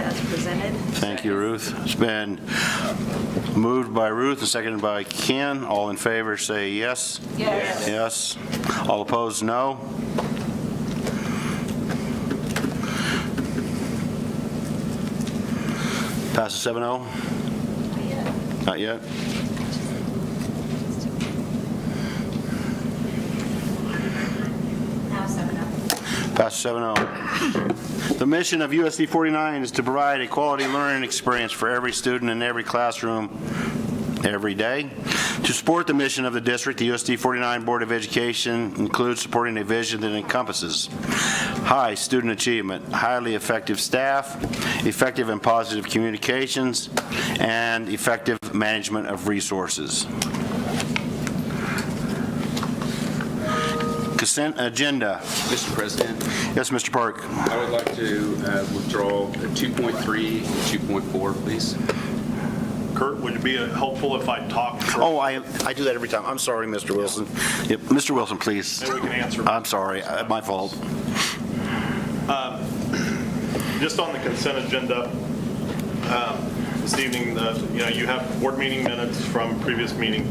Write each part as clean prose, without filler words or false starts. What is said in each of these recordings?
as presented. Thank you, Ruth. It's been moved by Ruth and seconded by Ken. All in favor say yes. Yes. Yes. All opposed, no. Passes 7-0? Not yet. Now 7-0. Passes 7-0. The mission of USD 49 is to provide a quality learning experience for every student in every classroom every day. To support the mission of the district, the USD 49 Board of Education includes supporting a vision that encompasses high student achievement, highly effective staff, effective and positive communications, and effective management of resources. Consent agenda. Mr. President, Yes, Mr. Park. I would like to withdraw 2.3 and 2.4, please. Kurt, would it be helpful if I talk? Oh, I do that every time. I'm sorry, Mr. Wilson. Yep, Mr. Wilson, please. Maybe we can answer. I'm sorry. My fault. Just on the consent agenda, this evening, you have board meeting minutes from previous meeting,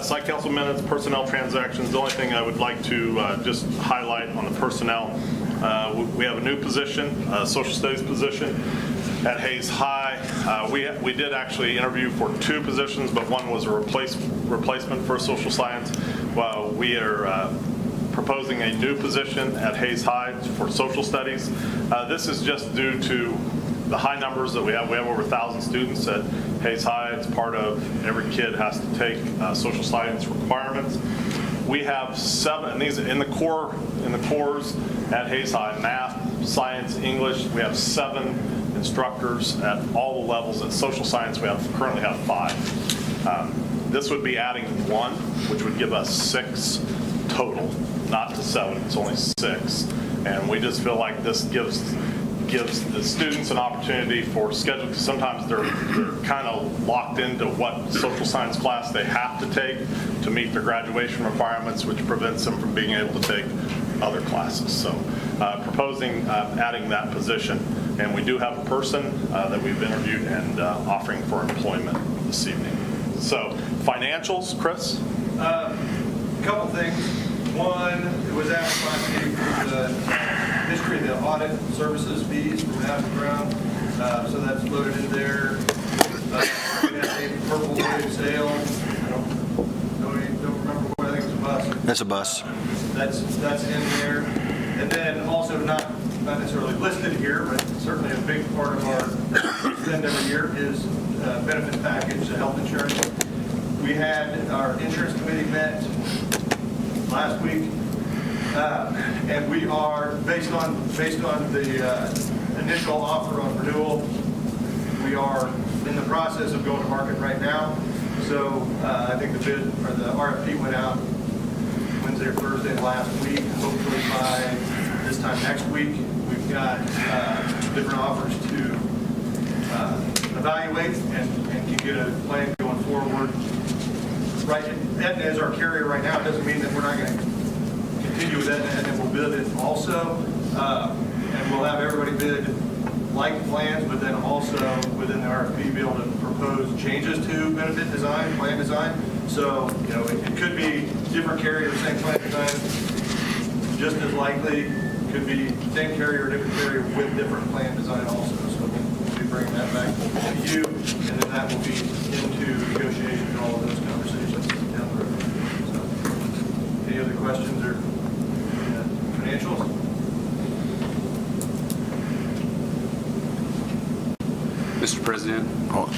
site council minutes, personnel transactions. The only thing I would like to just highlight on the personnel, we have a new position, a social studies position at Hayes High. We did actually interview for 2 positions, but one was a replacement for social science. While we are proposing a new position at Hayes High for social studies. This is just due to the high numbers that we have. We have over 1,000 students at Hayes High. It's part of every kid has to take social science requirements. We have 7, and these in the cores at Hayes High, math, science, English. We have 7 instructors at all the levels. At social science, we currently have 5. This would be adding 1, which would give us 6 total, not to 7. It's only 6, and we just feel like this gives the students an opportunity for schedule, because sometimes they're kind of locked into what social science class they have to take to meet their graduation requirements, which prevents them from being able to take other classes. So proposing adding that position. And we do have a person that we've interviewed and offering for employment this evening. So financials, Chris? A couple things. One, it was asked last meeting for the history of the audit services fees from National Ground. So that's loaded in there. We have a purple wave sale. I don't remember what, I think it's a bus. That's a bus. That's in there. And then also not necessarily listed here, but certainly a big part of our spend every year is benefit package, the health insurance. We had our insurance committee met last week, and we are based on the initial offer on renewal. We are in the process of going to market right now. So I think the bid or the RFP went out Wednesday or Thursday last week. Hopefully by this time next week, we've got different offers to evaluate and can get a plan going forward. Right, Aetna is our carrier right now. It doesn't mean that we're not going to continue with Aetna, and then we'll bid it also. And we'll have everybody bid like plans, but then also within the RFP be able to propose changes to benefit design, plan design. So, it could be different carrier, same plan design, just as likely. Could be same carrier or different carrier with different plan design also. So we'll be bringing that back to you, and then that will be into negotiations and all of those conversations down the road. So, any other questions or financials? Mr. President. Oh,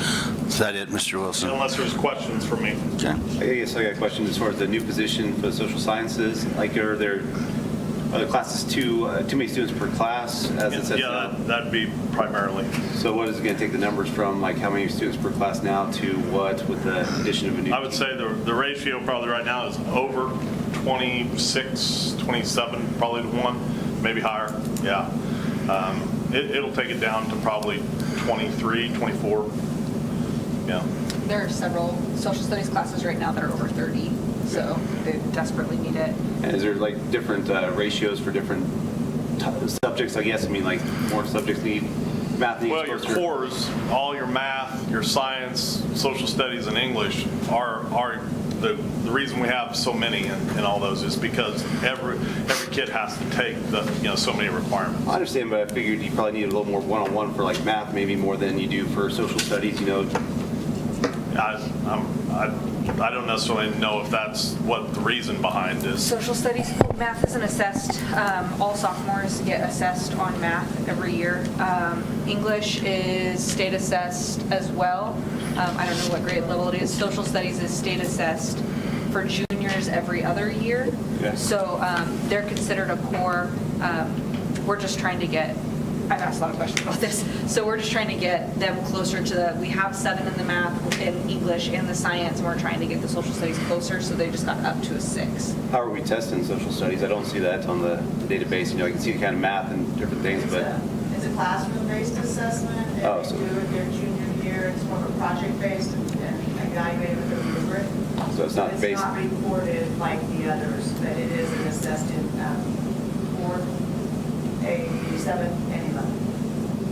is that it, Mr. Wilson? Unless there's questions for me. Okay. I guess I got a question as far as the new position for social sciences. Like, are the classes too many students per class as it says now? That'd be primarily. So what is it going to take the numbers from, like how many students per class now to what with the addition of a new? I would say the ratio probably right now is over 26, 27, probably to 1, maybe higher. Yeah. It'll take it down to probably 23, 24. Yeah. There are several social studies classes right now that are over 30, so they desperately need it. And is there like different ratios for different subjects? I guess, I mean, like more subjects need math needs Well, your closer. cores, all your math, your science, social studies, and English are the reason we have so many in all those is because every kid has to take so many requirements. I understand, but I figured you probably need a little more one-on-one for like math, maybe more than you do for social studies, I don't necessarily know if that's what the reason behind is. Social studies, math isn't assessed. All sophomores get assessed on math every year. English is state assessed as well. I don't know what grade level it is. Social studies is state assessed for juniors every other year. Okay. So they're considered a core. We're just trying to get, I've asked a lot of questions about this, so we're just trying to get them closer to we have 7 in the math, in English, and the science, and we're trying to get the social studies closer, so they just got up to a 6. How are we testing social studies? I don't see that on the database. I can see the kind of math and different things, but It's a classroom-based assessment, and Oh, they so- do it their junior year. It's more of a project-based and evaluated with a rubric. so it's not based. It's not reported like the others, but it is an assessed in 4, 8, 7, and 11.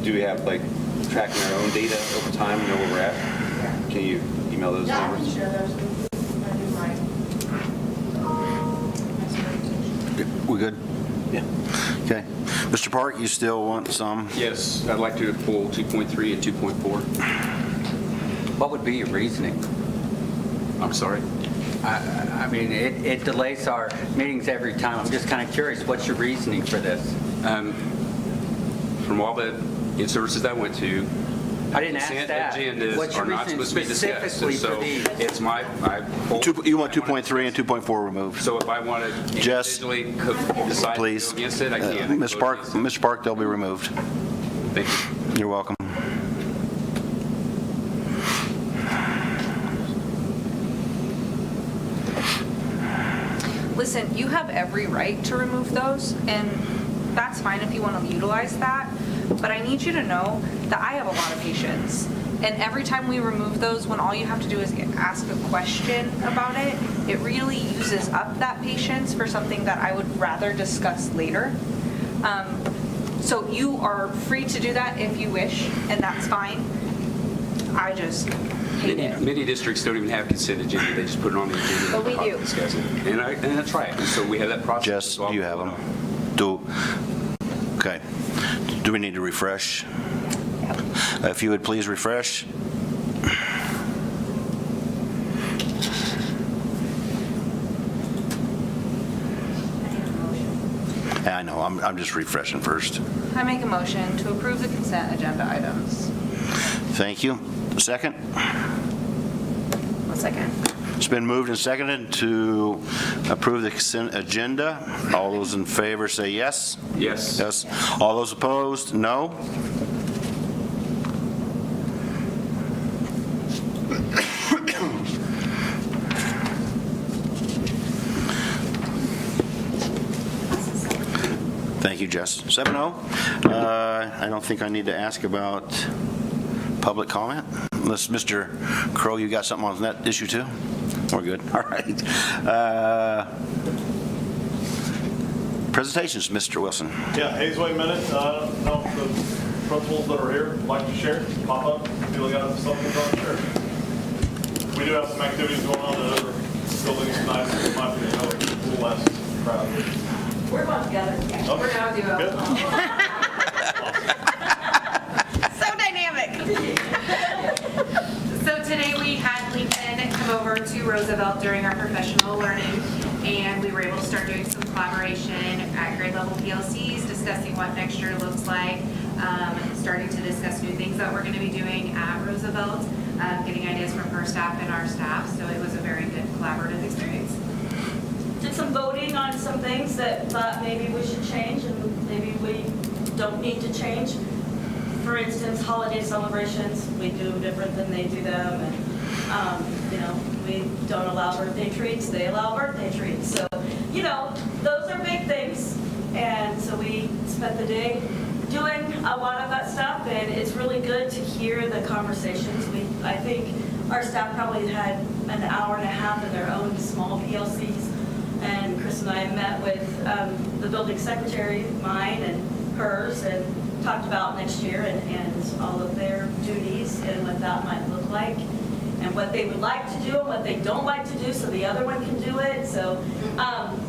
Do we have like tracking our own data over time, know where we're at? Yeah. Can you email those Yeah, I can numbers? share those with you. I do my presentation. We good? Yeah. Okay. Mr. Park, you still want some? Yes, I'd like to pull 2.3 and 2.4. What would be your reasoning? I'm sorry. I mean, it delays our meetings every time. I'm just kind of curious, what's your reasoning for this? From all the in-services I went to, I didn't ask consent that. agendas What's your are not reasoning supposed to be discussed. specifically And for so these? it's You want 2.3 and 2.4 removed? So if I want to Jess, individually decide to Please. go against it, I can. Ms. Park, they'll be removed. Thank you. You're welcome. Listen, you have every right to remove those, and that's fine if you want to utilize that, but I need you to know that I have a lot of patience. And every time we remove those, when all you have to do is ask a question about it, it really uses up that patience for something that I would rather discuss later. So you are free to do that if you wish, and that's fine. I just hate it. Many districts don't even have consent agenda. They just put it on the agenda. But we and do. discuss it. And that's right. And so we have that process. Jess, as well. do you have them? Okay. Do we need to refresh? If you would please refresh. Yeah, I know, I'm just refreshing first. I make a motion to approve the consent agenda items. Thank you. Second? 1 second. It's been moved and seconded to approve the consent agenda. All those in favor say yes. Yes. Yes. All those opposed, no. Thank you, Jess. 7-0. I don't think I need to ask about public comment. Unless, Mr. Crow, you got something on that issue too? We're good. All right. Presentations, Mr. Wilson. Yeah, Hazeway Minute. I don't know if the principals that are here would like to share. Pop up. If you got something to share. We do have some activities going on in other buildings tonight. So it might be a little less crowded. We're about together. Oh, We're now duo. good. So dynamic. So today we had Lincoln come over to Roosevelt during our professional learning, and we were able to start doing some collaboration at grade level PLCs, discussing what next year looks like, starting to discuss new things that we're going to be doing at Roosevelt, getting ideas from her staff and our staff. So it was a very good collaborative experience. Did some voting on some things that thought maybe we should change and maybe we don't need to change. For instance, holiday celebrations, we do different than they do them, and we don't allow birthday treats, they allow birthday treats. So, those are big things, and so we spent the day doing a lot of that stuff, and it's really good to hear the conversations. I think our staff probably had an hour and a half in their own small PLCs. And Chris and I met with the building secretary, mine and hers, and talked about next year and all of their duties and what that might look like, and what they would like to do and what they don't like to do, so the other one can do it. So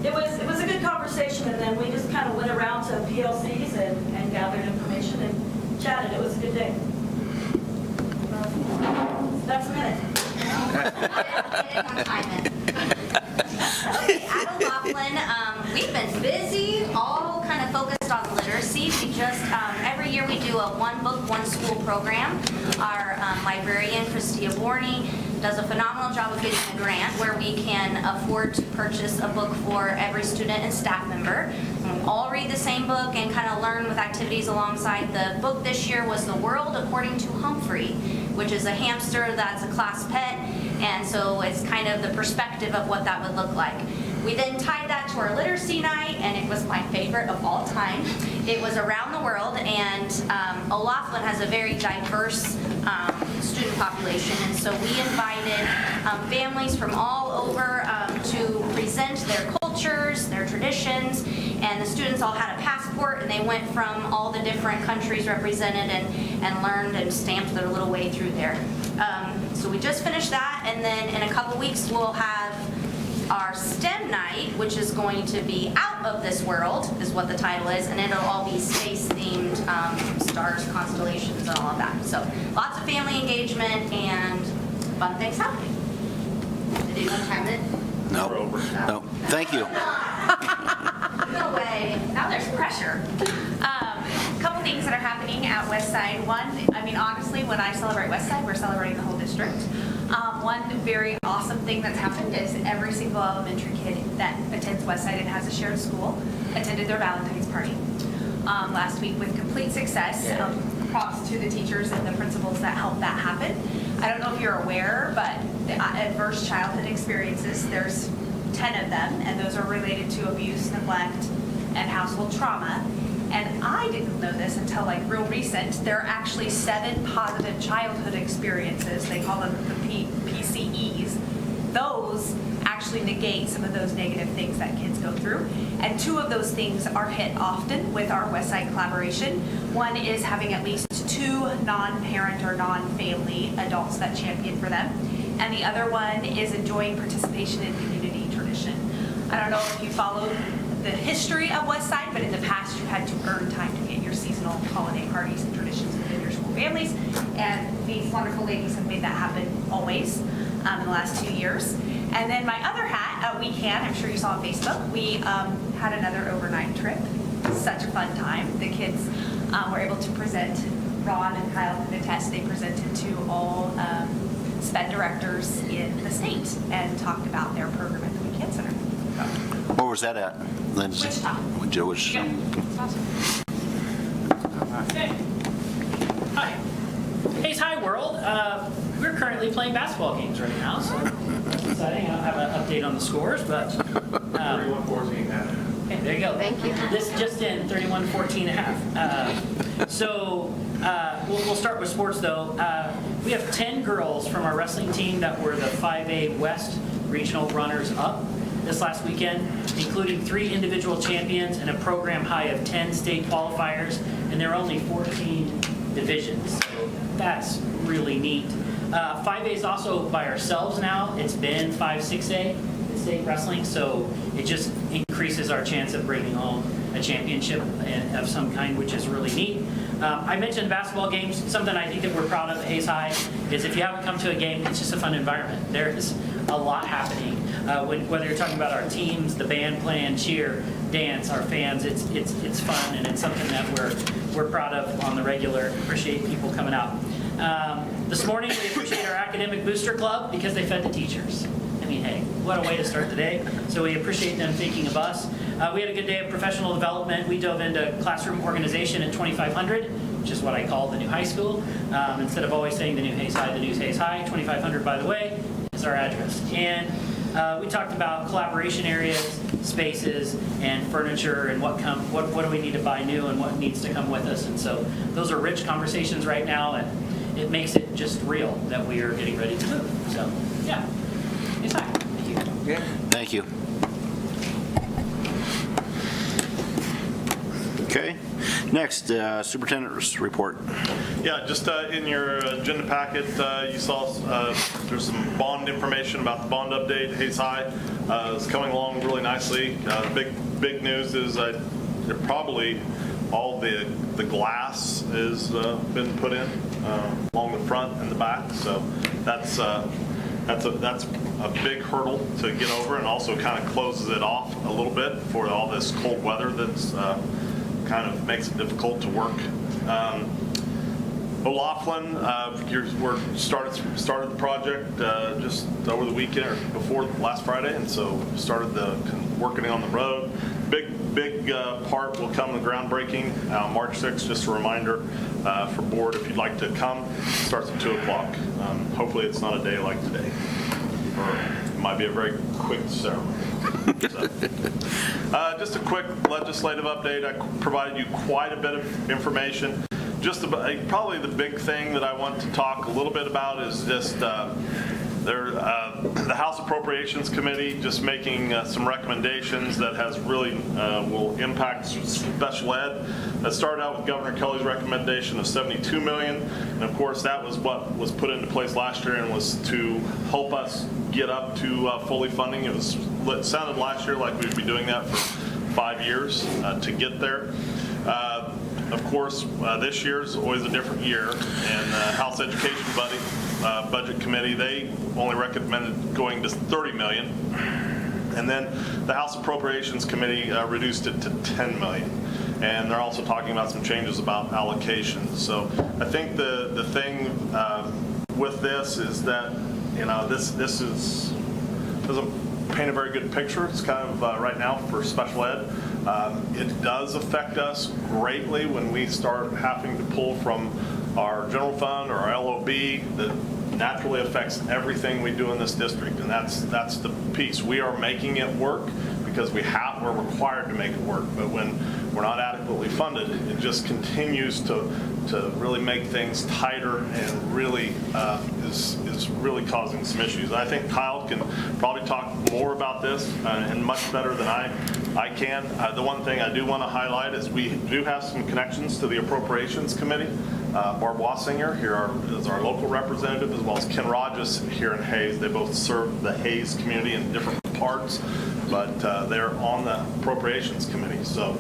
it was a good conversation, and then we just kind of went around to PLCs and gathered information and chatted. It was a good day. That's a minute. Okay, at Laughlin, we've been busy, all kind of focused on literacy. We just, every year we do a one book, one school program. Our librarian, Christia Borney, does a phenomenal job of getting a grant where we can afford to purchase a book for every student and staff member. And we all read the same book and kind of learn with activities alongside. The book this year was The World According to Humphrey, which is a hamster that's a class pet, and so it's kind of the perspective of what that would look like. We then tied that to our literacy night, and it was my favorite of all time. It was around the world, and Laughlin has a very diverse student population, and so we invited families from all over to present their cultures, their traditions, and the students all had a passport, and they went from all the different countries represented and learned and stamped their little way through there. So we just finished that, and then in a couple weeks we'll have our STEM night, which is going to be out of this world, is what the title is, and it'll all be space-themed, stars, constellations, and all of that. So lots of family engagement and fun things happening. Did anyone have it? No. No. Thank you. No way. Now there's pressure. A couple things that are happening at Westside. One, I mean, honestly, when I celebrate Westside, we're celebrating the whole district. One very awesome thing that's happened is every single elementary kid that attends Westside and has a shared school attended their Valentine's party last week with complete success. Props to the teachers and the principals that helped that happen. I don't know if you're aware, but the adverse childhood experiences, there's 10 of them, and those are related to abuse, neglect, and household trauma. And I didn't know this until like real recent. There are actually 7 positive childhood experiences. They call them the PCEs. Those actually negate some of those negative things that kids go through. And 2 of those things are hit often with our Westside collaboration. One is having at least 2 non-parent or non-family adults that champion for them. And the other one is enjoying participation in community tradition. I don't know if you followed the history of Westside, but in the past you had to earn time to get your seasonal holiday parties and traditions within your school families, and these wonderful ladies have made that happen always in the last 2 years. And then my other hat, we can, I'm sure you saw on Facebook, we had another overnight trip. Such a fun time. The kids were able to present, Ron and Kyle can attest, they presented to all SPED directors in the state and talked about their program at the Weekend Center. Where was that at, Lindsay? Wichita. Wichita. Yeah, it's awesome. Okay. Hi. Hey, hi world. We're currently playing basketball games right now, so that's exciting. I don't have an update on the scores, but 31-14.5. okay, there you go. Thank you. This just in, 31-14.5. So we'll start with sports though. We have 10 girls from our wrestling team that were the 5A West regional runners up this last weekend, including 3 individual champions and a program high of 10 state qualifiers, and there are only 14 divisions, so that's really neat. 5A is also by ourselves now. It's been 5, 6A in state wrestling, so it just increases our chance of bringing home a championship of some kind, which is really neat. I mentioned basketball games. Something I think that we're proud of at Hayes High is if you haven't come to a game, it's just a fun environment. There's a lot happening. Whether you're talking about our teams, the band playing, cheer, dance, our fans, it's fun, and it's something that we're proud of on the regular. Appreciate people coming out. This morning we appreciate our academic booster club because they fed the teachers. I mean, hey, what a way to start the day. So we appreciate them thinking of us. We had a good day of professional development. We dove into classroom organization at 2500, which is what I call the new high school. Instead of always saying the new Hayes High, the new Hayes High. 2500, by the way, is our address. And we talked about collaboration areas, spaces, and furniture, and what do we need to buy new and what needs to come with us. And so those are rich conversations right now, and it makes it just real that we are getting ready to move. So, yeah. It's fine. Thank you. Yeah. Thank you. Okay. Next, Superintendent's report. Yeah, just in your agenda packet, you saw there's some bond information about the bond update. Hayes High is coming along really nicely. Big news is probably all the glass has been put in along the front and the back, so that's a big hurdle to get over, and also kind of closes it off a little bit for all this cold weather that's kind of makes it difficult to work. O'Laughlin, we're started the project just over the weekend or before last Friday, and so started working on the road. Big part will come the groundbreaking March 6th. Just a reminder for board, if you'd like to come, it starts at 2 o'clock. Hopefully it's not a day like today, or it might be a very quick ceremony. So, just a quick legislative update. I provided you quite a bit of information. Just probably the big thing that I want to talk a little bit about is just the House Appropriations Committee just making some recommendations that has really will impact special ed. That started out with Governor Kelly's recommendation of $72 million, and of course that was what was put into place last year and was to help us get up to fully funding. It sounded last year like we'd be doing that for 5 years to get there. Of course, this year is always a different year, and House Education Budget Committee, they only recommended going to $30 million, and then the House Appropriations Committee reduced it to $10 million, and they're also talking about some changes about allocations. So I think the thing with this is that this doesn't paint a very good picture. It's kind of right now for special ed. It does affect us greatly when we start having to pull from our general fund or our LOB. That naturally affects everything we do in this district, and that's the piece. We are making it work because we're required to make it work, but when we're not adequately funded, it just continues to really make things tighter and really is really causing some issues. I think Kyle can probably talk more about this and much better than I can. The one thing I do want to highlight is we do have some connections to the Appropriations Committee. Barb Wassinger here is our local representative, as well as Ken Rogers here in Hayes. They both serve the Hayes community in different parts, but they're on the Appropriations Committee. So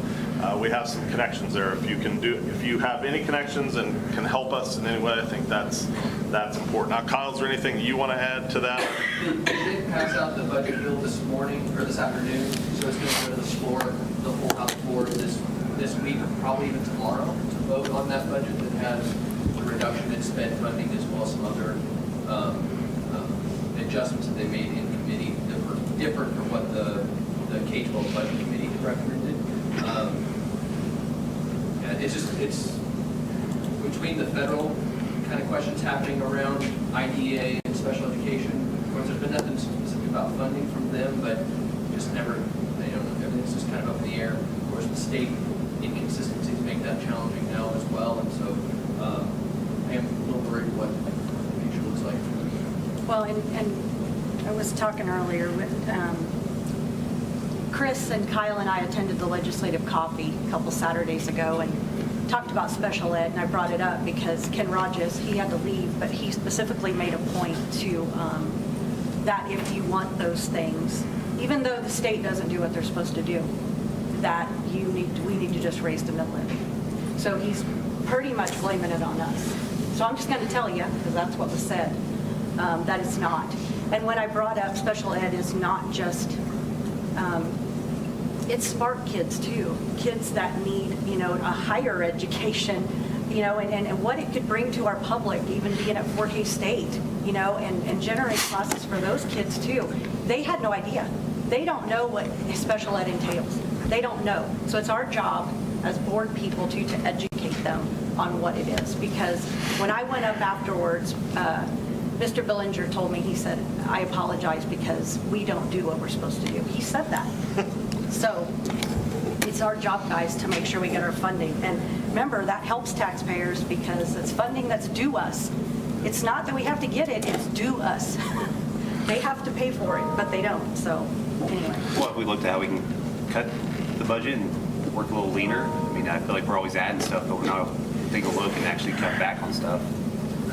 we have some connections there. If you have any connections and can help us in any way, I think that's important. Now, Kyle, is there anything you want to add to that? They did pass out the budget bill this morning or this afternoon, so it's going to go to the floor, the full House floor this week, or probably even tomorrow, to vote on that budget that has the reduction in sped funding as well as some other adjustments that they made in committee that were different from what the K-12 budget committee had recommended. And it's between the federal kind of questions happening around IDEA and special education. Of course, there's been nothing specific about funding from them, but just never, everything's just kind of up in the air. Of course, the state inconsistencies make that challenging now as well, and so I am a little worried what the future looks like. Well, and I was talking earlier with Chris and Kyle and I attended the legislative coffee a couple Saturdays ago and talked about special ed, and I brought it up because Ken Rogers, he had to leave, but he specifically made a point to that if you want those things, even though the state doesn't do what they're supposed to do, that we need to just raise the mill levy. So he's pretty much blaming it on us. So I'm just going to tell you, because that's what was said, that it's not. And when I brought up special ed is not just, it's smart kids too, kids that need, a higher education, and what it could bring to our public, even being at Fort Hays State, and generate classes for those kids too. They had no idea. They don't know what special ed entails. They don't know. So it's our job as board people to educate them on what it is. Because when I went up afterwards, Mr. Billinger told me, he said, I apologize because we don't do what we're supposed to do. He said that. So it's our job, guys, to make sure we get our funding. And remember, that helps taxpayers because it's funding that's due us. It's not that we have to get it, it's due us. They have to pay for it, but they don't. So anyway. Well, if we looked at how we can cut the budget and work a little leaner. I mean, I feel like we're always adding stuff, but we're not taking a look and actually cut back on stuff.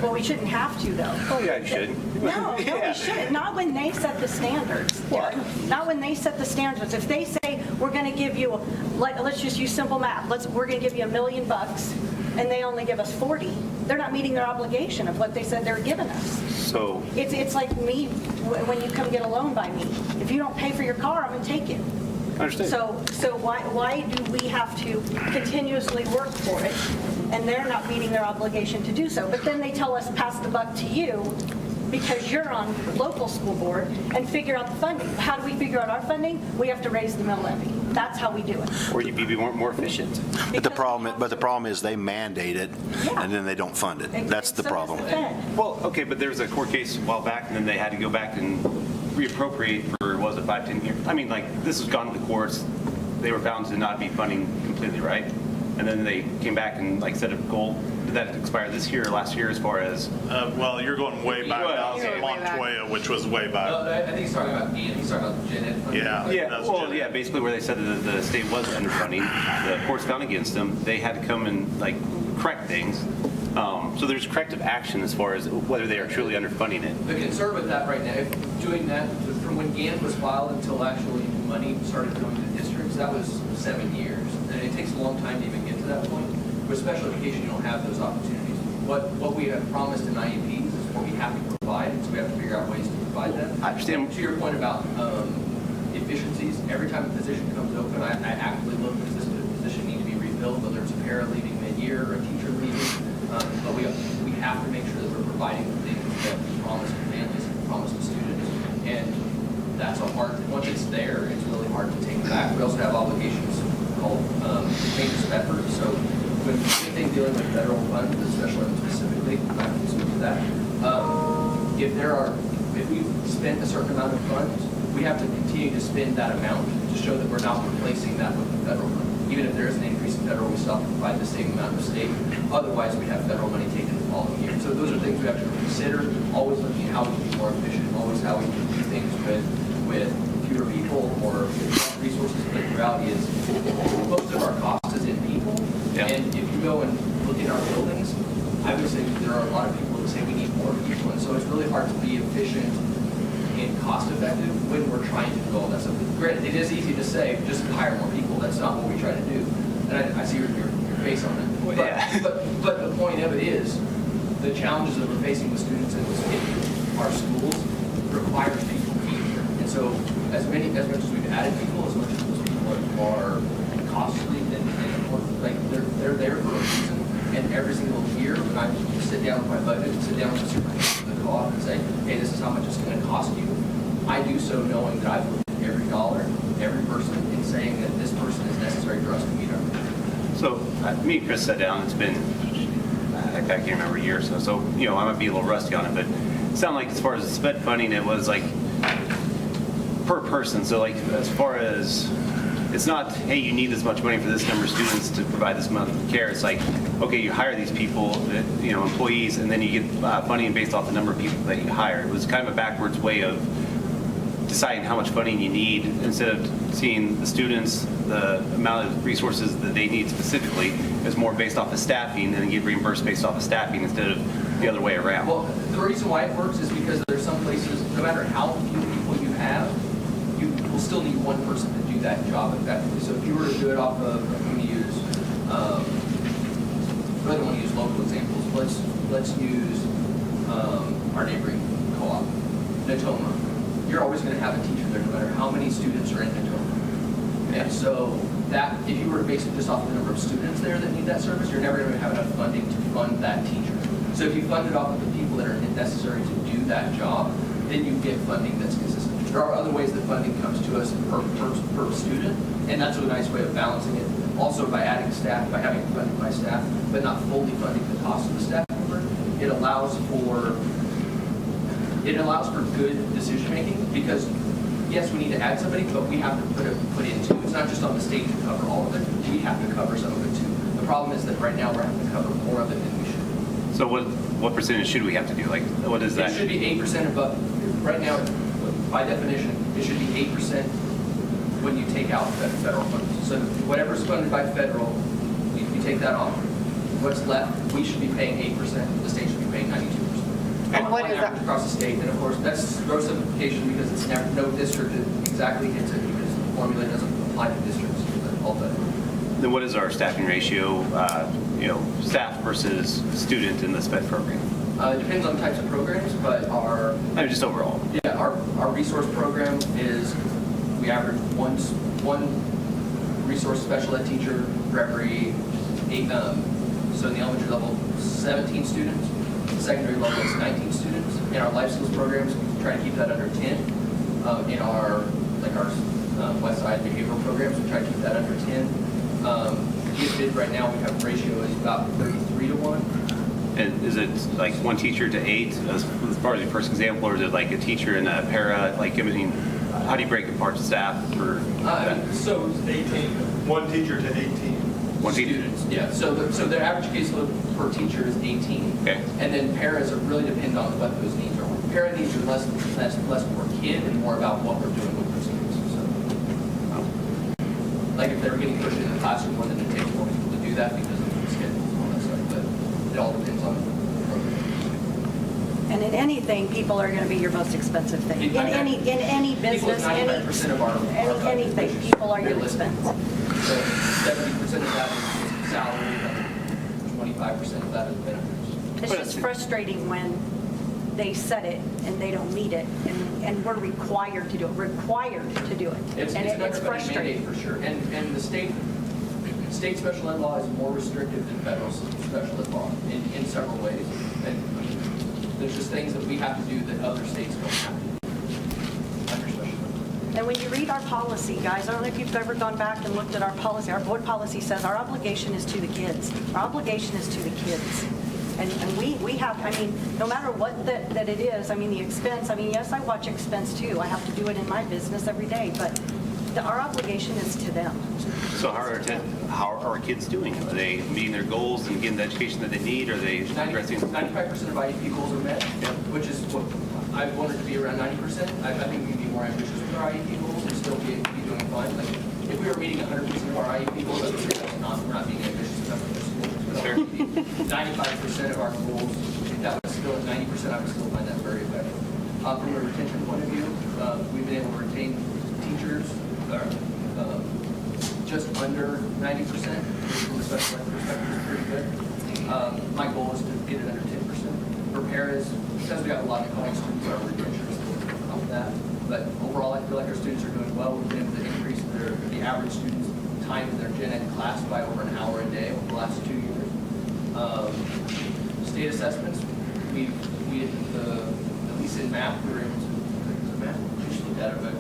Well, we shouldn't have to, though. Oh, yeah, you should. No, we shouldn't. Not when they set the standards. Not when they set the standards. If they say, we're going to give you, let's just use simple math. We're going to give you $1 million, and they only give us 40. They're not meeting their obligation of what they said they're giving us. So It's like me, when you come get a loan by me. If you don't pay for your car, I'm going to take it. I understand. So why do we have to continuously work for it, and they're not meeting their obligation to do so? But then they tell us, pass the buck to you, because you're on local school board, and figure out the funding. How do we figure out our funding? We have to raise the mill levy. That's how we do it. Or you'd be more efficient. But the problem is they mandate it, Yeah. and then they don't fund it. That's the So does problem. the Fed. Well, okay, but there was a court case a while back, and then they had to go back and reappropriate for, was it 5-10 years? I mean, like, this has gone to the courts. They were found to not be funding completely right. And then they came back and, like, set a goal. Did that expire this year or last year as far as? Well, you're going way back. That was You're way back. Montoya, which was way back. I think he's talking about Ian, he's talking about Gen Ed funding. Yeah. Yeah, that's well, generally- yeah, basically where they said that the state was underfunding, the courts found against them, they had to come and like correct things. So there's corrective action as far as whether they are truly underfunding it. The concern with that right now, if doing that, from when GAN was filed until actually money started going to districts, that was 7 years. And it takes a long time to even get to that point. With special education, you don't have those opportunities. What we have promised in IEPs is what we have to provide, and so we have to figure out ways to provide that. I understand. To your point about efficiencies, every time a position comes open, I actively look, does this position need to be refilled, whether it's a para leaving mid-year or a teacher leaving. But we have to make sure that we're providing the things that we promise to families and promise to students. And that's a hard, once it's there, it's really hard to take back. We also have obligations called maintenance of effort. So when anything dealing with federal funds, especially specifically, I can speak to that. If we've spent a certain amount of funds, we have to continue to spend that amount to show that we're not replacing that with the federal fund. Even if there is an increase in federal, we still have to provide the same amount of state. Otherwise, we have federal money taken the following year. So those are things we have to consider, always looking at how we can be more efficient, always how we can do things with fewer people or less resources. But the reality is, most of our cost is in people. Yeah. And if you go and look at our buildings, I would say there are a lot of people that say we need more people. And so it's really hard to be efficient and cost effective when we're trying to do all that stuff. Granted, it is easy to say, just hire more people. That's not what we try to do. And I see your face on that. Well, yeah. But the point of it is, the challenges that we're facing with students in our schools requires people to be here. And so as much as we've added people, as much as those people are costly and like they're there for a reason. And every single year, when I sit down with my budget, sit down with the superintendent of the co-op and say, hey, this is how much it's going to cost you. I do so knowing that I've looked at every dollar, every person, and saying that this person is necessary for us to meet our goals. So me and Chris sat down, it's been, I can't remember a year or so, so, you know, I might be a little rusty on it, but it sounded like as far as the sped funding, it was like per person. So like as far as, it's not, hey, you need this much money for this number of students to provide this amount of care. It's like, okay, you hire these people, you know, employees, and then you get funding based off the number of people that you hire. It was kind of a backwards way of deciding how much funding you need instead of seeing the students, the amount of resources that they need specifically as more based off of staffing, and then get reimbursed based off of staffing instead of the other way around. Well, the reason why it works is because there's some places, no matter how few people you have, you will still need one person to do that job effectively. So if you were to do it off of, I'm going to use, I really don't want to use local examples. Let's use our neighboring co-op, Natoma. You're always going to have a teacher there no matter how many students are in Natoma. And so that, if you were to base it just off the number of students there that need that service, you're never going to have enough funding to fund that teacher. So if you fund it off of the people that are necessary to do that job, then you get funding that's consistent. There are other ways that funding comes to us per student, and that's a nice way of balancing it. Also by adding staff, by having it funded by staff, but not fully funding the cost of the staff member, it allows for good decision making, because yes, we need to add somebody, but we have to put in too. It's not just on the state to cover all of it. We have to cover some of it too. The problem is that right now we're having to cover more of it than we should. So what percentage should we have to do? Like, what is that? It should be 8% above. Right now, by definition, it should be 8% when you take out federal funds. So whatever's funded by federal, you take that off. What's left, we should be paying 8%, the state should be paying 92%. And what On is average that? across the state, and of course, that's gross simplification because it's never, no district exactly hits it because the formula doesn't apply to districts, but all that. Then what is our staffing ratio, staff versus student in the SPED program? It depends on types of programs, but Just overall. Yeah, our resource program is, we average one resource special ed teacher for every 8, so in the elementary level, 17 students. The secondary level is 19 students. In our life skills programs, we try to keep that under 10. In our West Side behavioral programs, we try to keep that under 10. Gifted right now, we have ratio is about 33 to 1. And is it like one teacher to 8 as far as the first example, or is it like a teacher and a para? Like, I mean, how do you break apart staff for that? So 18, one teacher to 18. One teacher? Students, yeah. So their average caseload per teacher is 18. Okay. And then paras are really depend on what those needs are. Para needs are less per kid and more about what we're doing with those students. So, like if they were getting pushed in the classroom, one, then it takes more people to do that because of the schedule and all that stuff. But it all depends on the program. And in anything, people are going to be your most expensive thing. In any business, anything, people are your expense. So 70% of that is salary, 25% of that is benefits. It's just frustrating when they set it and they don't meet it, and we're required to do it. It's And an it's everybody frustrating. mandate for sure. And the state special ed law is more restrictive than federal special ed law in several ways. And there's just things that we have to do that other states don't have to do under special ed. And when you read our policy, guys, I don't know if you've ever gone back and looked at our policy. Our board policy says our obligation is to the kids. Our obligation is to the kids. And we have, I mean, no matter what that it is, I mean, the expense, I mean, yes, I watch expense too. I have to do it in my business every day, but our obligation is to them. So how are our kids doing? Are they meeting their goals and getting the education that they need? Are they addressing? 95% of IEP goals are met, which is what I wanted to be around 90%. I think we can be more ambitious with our IEP goals and still be doing fine. Like if we were meeting 100% of our IEP goals, I would say we're not being ambitious enough with our schools. But 95% of our goals, if that was still at 90%, I would still find that very effective. From a retention point of view, we've been able to retain teachers just under 90%. From a special ed perspective, is pretty good. My goal is to get it under 10%. For paras, because we have a lot of college students, our retention is still on that. But overall, I feel like our students are doing well. We've been able to increase the average student's time in their gen ed class by over an hour a day over the last 2 years. State assessments, we at least in math, we were able to, just look at it, but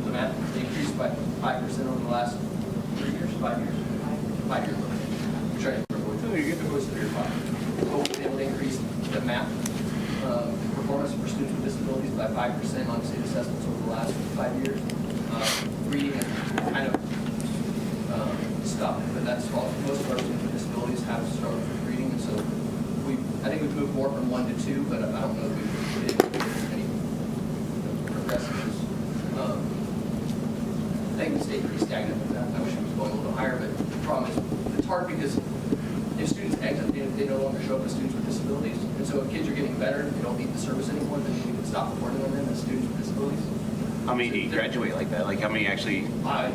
the math, they increased by 5% over the last 3 years, 5 years. 5 years. We're trying to avoid severe 5. But we've been able to increase the math performance for students with disabilities by 5% on state assessments over the last 5 years. Reading has kind of stopped, but that's all. Most of our students with disabilities have struggled with reading, and so I think we've moved more from 1 to 2, but I don't know if we've been able to get any progressives. I think we stayed pretty stagnant with that. I wish it was going a little higher, but the problem is it's hard because if students exit, they no longer show up as students with disabilities, and so if kids are getting better, they don't need the service anymore, then we can stop reporting on them as students with disabilities. How many do you graduate like that? Like how many actually? I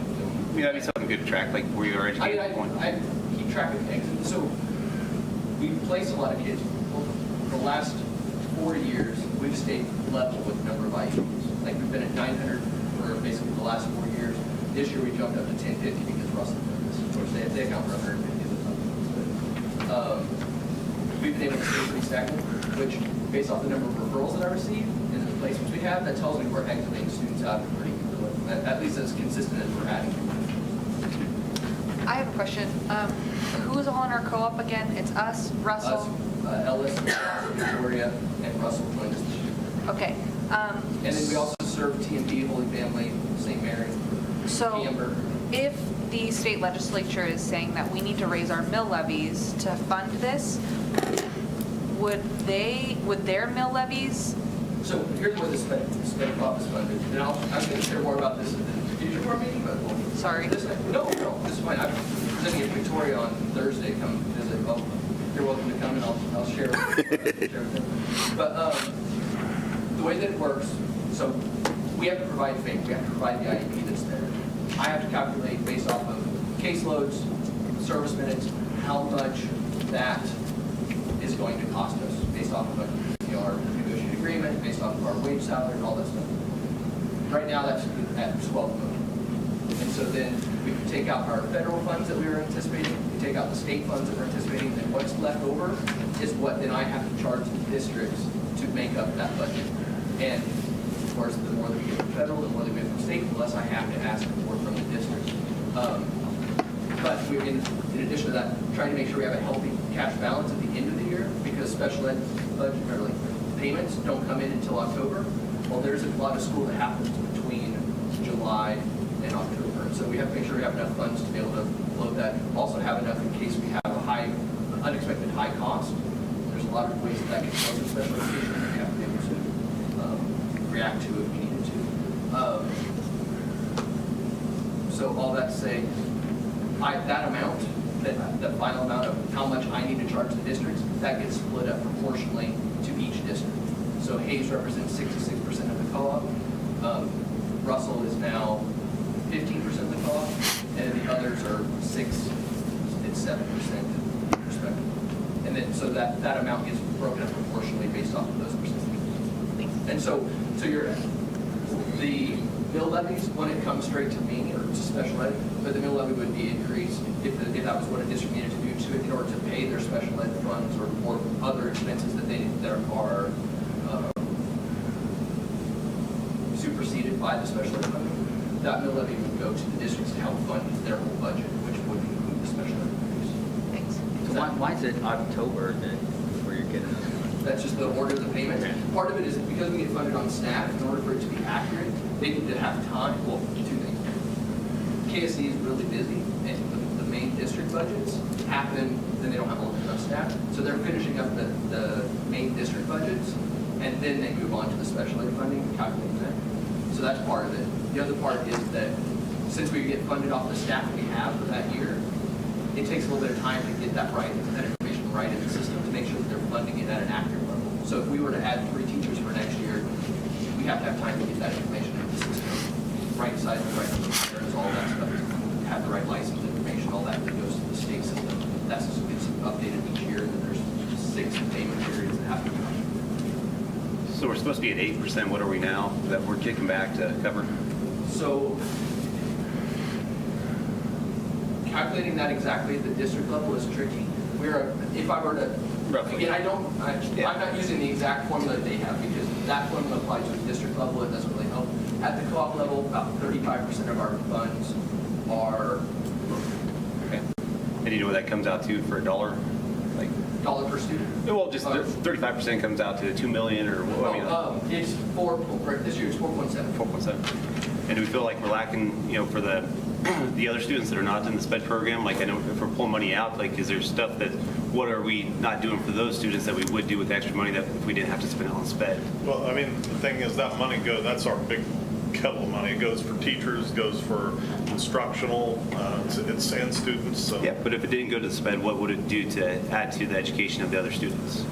mean, that'd be something good to track, like where you are educated at the point. I keep track of exits. So we place a lot of kids. For the last 4 years, we've stayed level with the number of IEPs. Like we've been at 900 for basically the last 4 years. This year we jumped up to 1050 because Russell did this. Of course, they account for 150 of the time. We've been able to stay pretty stagnant, which based off the number of referrals that I receive and the placements we have, that tells me we're exiting students out at pretty good, at least as consistent as we're adding. I have a question. Who is all in our co-op again? It's us, Russell? Us, Ellis, Victoria, and Russell joined us this year. Okay. And then we also serve TMP, Holy Family, St. Mary, So Amber. if the state legislature is saying that we need to raise our mill levies to fund this, would their mill levies? So here's where the sped prop is funded. And I'm going to share more about this in the future. you to our meeting, but Sorry. no, this is fine. I'm presenting at Victoria on Thursday. Come visit. Well, you're welcome to come, and I'll share with them. But the way that it works, so we have to provide FAPE. We have to provide the IEP that's there. I have to calculate based off of caseloads, service minutes, how much that is going to cost us based off of our negotiated agreement, based off of our wage salary, and all that stuff. Right now, that's at 12 million. And so then we can take out our federal funds that we were anticipating, we take out the state funds that we're anticipating, and what's left over is what then I have to charge the districts to make up that budget. And of course, the more that we get from federal, the more that we get from state, the less I have to ask for from the districts. But we, in addition to that, trying to make sure we have a healthy cash balance at the end of the year, because special ed budget, or like payments don't come in until October. Well, there's a lot of school that happens between July and October. And so we have to make sure we have enough funds to be able to load that. Also have enough in case we have a unexpected high cost. There's a lot of ways that can close in special education that we have to be able to react to if we needed to. So all that to say, that amount, the final amount of how much I need to charge the districts, that gets split up proportionally to each district. So Hayes represents 66% of the co-op. Russell is now 15% of the co-op, and the others are 6 and 7% respectively. And then so that amount gets broken up proportionally based off of those percentages. And so the mill levies, when it comes straight to me or to special ed, but the mill levy would be increased if that was what a district needed to do to in order to pay their special ed funds or other expenses that are superseded by the special ed funding. That mill levy would go to the districts to help fund their whole budget, which would include the special ed fees. Thanks. So why is it October where you're getting those? That's just the order of the payments. Okay. Part of it is because we get funded on staff, in order for it to be accurate, they need to have time. Well, two things. KSE is really busy, and the main district budgets happen, then they don't have enough staff. So they're finishing up the main district budgets, and then they move on to the special ed funding and calculating that. So that's part of it. The other part is that since we get funded off the staff we have for that year, it takes a little bit of time to get that information right in the system to make sure that they're funding it at an accurate level. So if we were to add 3 teachers for next year, we have to have time to get that information in the system. Right size, right number of parents, all that stuff, have the right license information, all that goes to the state system. That's gets updated each year, and then there's 6 payment periods that have to be done. So we're supposed to be at 8%. What are we now that we're kicking back to cover? So calculating that exactly at the district level is tricky. If I were to, Roughly. again, I'm not using the exact formula that they have because that formula applies to the district level. It doesn't really help. At the co-op level, about 35% of our funds are Okay. And you know what that comes out to for $1? Like, dollar per student. well, just 35% comes out to $2 million or what? I mean, It's this year it's 4.7. 4.7. And do we feel like we're lacking, for the other students that are not in the SPED program? Like, I know if we're pulling money out, like, is there stuff what are we not doing for those students that we would do with extra money that if we didn't have to spend it on SPED? Well, I mean, the thing is that money that's our big kettle of money. It goes for teachers, goes for instructional, it's and students. So. Yeah, but if it didn't go to the SPED, what would it do to add to the education of the other students?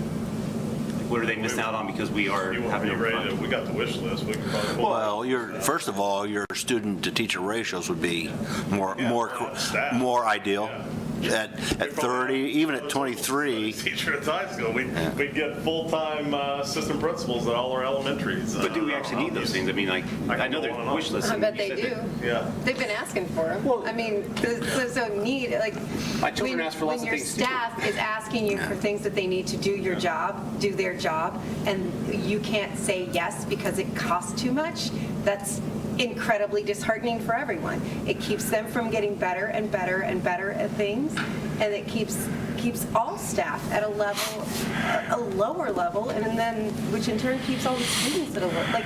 What are they missing out on because we are having to fund? We got the wish list. We can probably pull Well, first of all, your student to teacher ratios would be more ideal. Yeah. At 30, even at 23. Teacher at high school, we'd get full-time assistant principals at all our elementaries. But do we actually need those things? I mean, like, I know there's wish lists. I bet they do. Yeah. They've been asking for them. Well, I mean, there's no need, like, My children ask for lots of when your things, too. staff is asking you for things that they need to do their job, and you can't say yes because it costs too much, that's incredibly disheartening for everyone. It keeps them from getting better and better and better at things, and it keeps all staff at a lower level, and then which in turn keeps all the students at a low. Like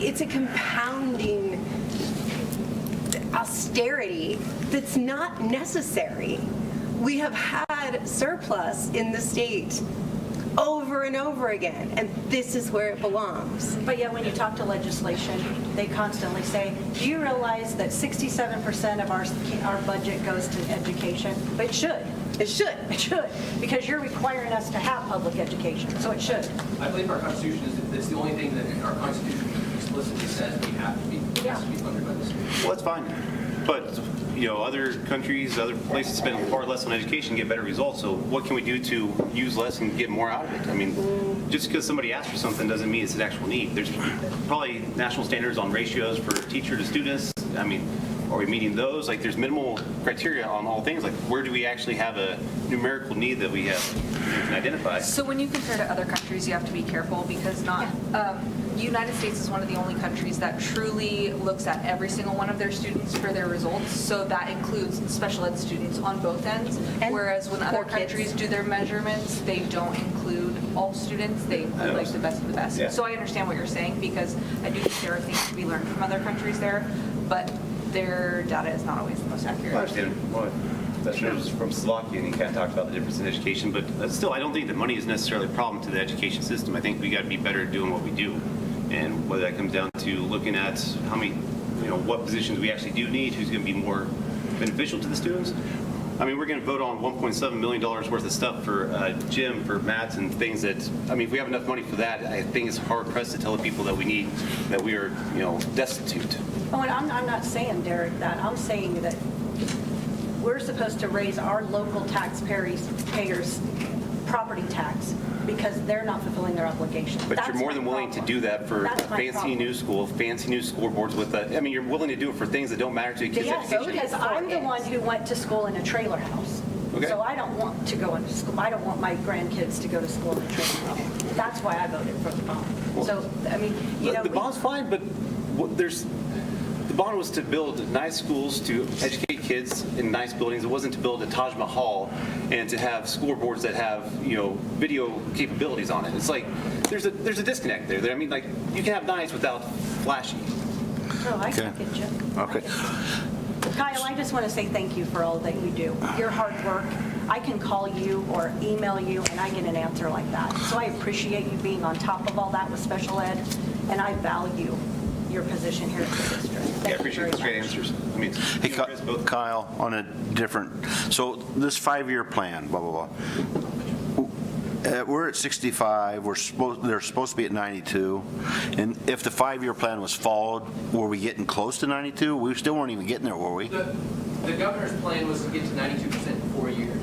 it's a compounding austerity that's not necessary. We have had surplus in the state over and over again, and this is where it belongs. But yet, when you talk to legislation, they constantly say, do you realize that 67% of our budget goes to education? But it should. It should. It should, because you're requiring us to have public education, so it should. I believe our Constitution it's the only thing that our Constitution explicitly says we have to be, it has to be funded by the state. Well, that's fine. But, other countries, other places spend far less on education, get better results. So what can we do to use less and get more out of it? I mean, just because somebody asks for something doesn't mean it's an actual need. There's probably national standards on ratios for teacher to students. I mean, are we meeting those? Like, there's minimal criteria on all things. Like, where do we actually have a numerical need that we can identify? So when you compare to other countries, you have to be careful because United States is one of the only countries that truly looks at every single one of their students for their results. So that includes special ed students on both ends. Whereas when other countries do their measurements, they don't include all students. They like the best of the best. Yeah. So I understand what you're saying because I do think there are things to be learned from other countries there, but their data is not always the most accurate. I understand. Well, that shows from Slovakia, and he kind of talked about the difference in education. But still, I don't think that money is necessarily a problem to the education system. I think we got to be better at doing what we do. And whether that comes down to looking at how many, what positions we actually do need, who's going to be more beneficial to the students. I mean, we're going to vote on $1.7 million worth of stuff for gym, for mats, and things that, I mean, if we have enough money for that, I think it's hard pressed to tell the people that we need, that we are, destitute. Oh, and I'm not saying, Derek, that. I'm saying that we're supposed to raise our local taxpayers' property tax because they're not fulfilling their obligation. But That's you're more my than willing to problem. do that for That's my fancy problem. new school, fancy new scoreboards with that. I mean, you're willing to do it for things that don't matter to kids' Yes, education. because I'm the one who went to school in a trailer house. Okay. So I don't want to go into school. I don't want my grandkids to go to school in a trailer house. That's why I voted for the bond. So, I mean, The bond's fine, but the bond was to build nice schools, to educate kids in nice buildings. It wasn't to build a Taj Mahal and to have scoreboards that have, video capabilities on it. It's like, there's a disconnect there. I mean, like, you can have nice without flashy. Oh, I get you. Okay. Kyle, I just want to say thank you for all that you do. Your hard work. I can call you or email you, and I get an answer like that. So I appreciate you being on top of all that with special ed, and I value your position here at the district. Thank I you appreciate very those great much. answers. I mean, Hey, Kyle, on a different, so this 5-year plan, blah, blah, blah. We're at 65, they're supposed to be at 92, and if the 5-year plan was followed, were we getting close to 92? We still weren't even getting there, were we? The governor's plan was to get to 92% in 4 years.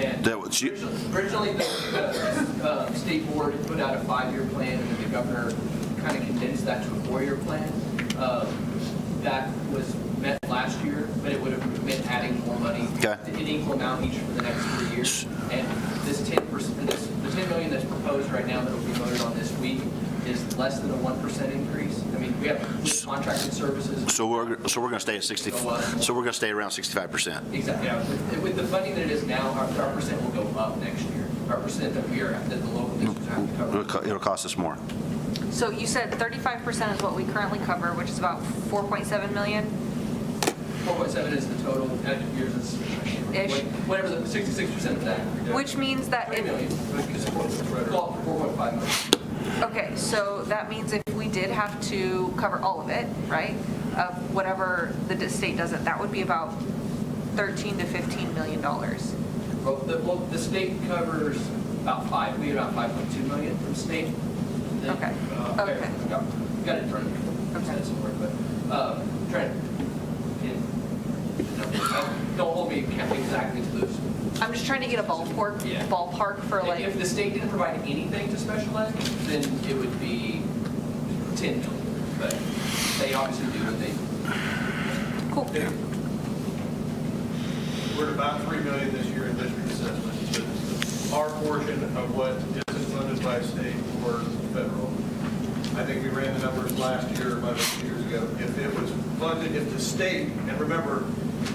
And That was originally, the state board had put out a 5-year plan, and then the governor kind of condensed that to a 4-year plan. That was met last year, but it would have meant adding more money, an equal amount each for the next 3 years. And this 10%, the $10 million that's proposed right now that will be voted on this week is less than a 1% increase. I mean, we have contracted services. So we're going to stay at 60. So we're going to stay around 65%. Exactly. Yeah. With the funding that it is now, our percent will go up next year. Our percent that that the local districts have to cover. It'll cost us more. So you said 35% is what we currently cover, which is about 4.7 million? 4.7 is the total. Yours is Ish. whatever the 66% of that. Which means that 3 million. Because 4.5 million. Okay, so that means if we did have to cover all of it, right, of whatever the state doesn't, that would be about $13 to $15 million. Well, the state covers about 5. We get about 5.2 million from state. Okay. Okay. Got it in front of me. Okay. Somewhere, but trying to don't hold me exactly to those. I'm just trying to get a ballpark for like. If the state didn't provide anything to special ed, then it would be 10 million. But they obviously do what they do. Cool. Yeah. We're at about $3 million this year in district assessment. Our portion of what is funded by state or federal. I think we ran the numbers last year, about 2 years ago. If it was funded, if the state, and remember,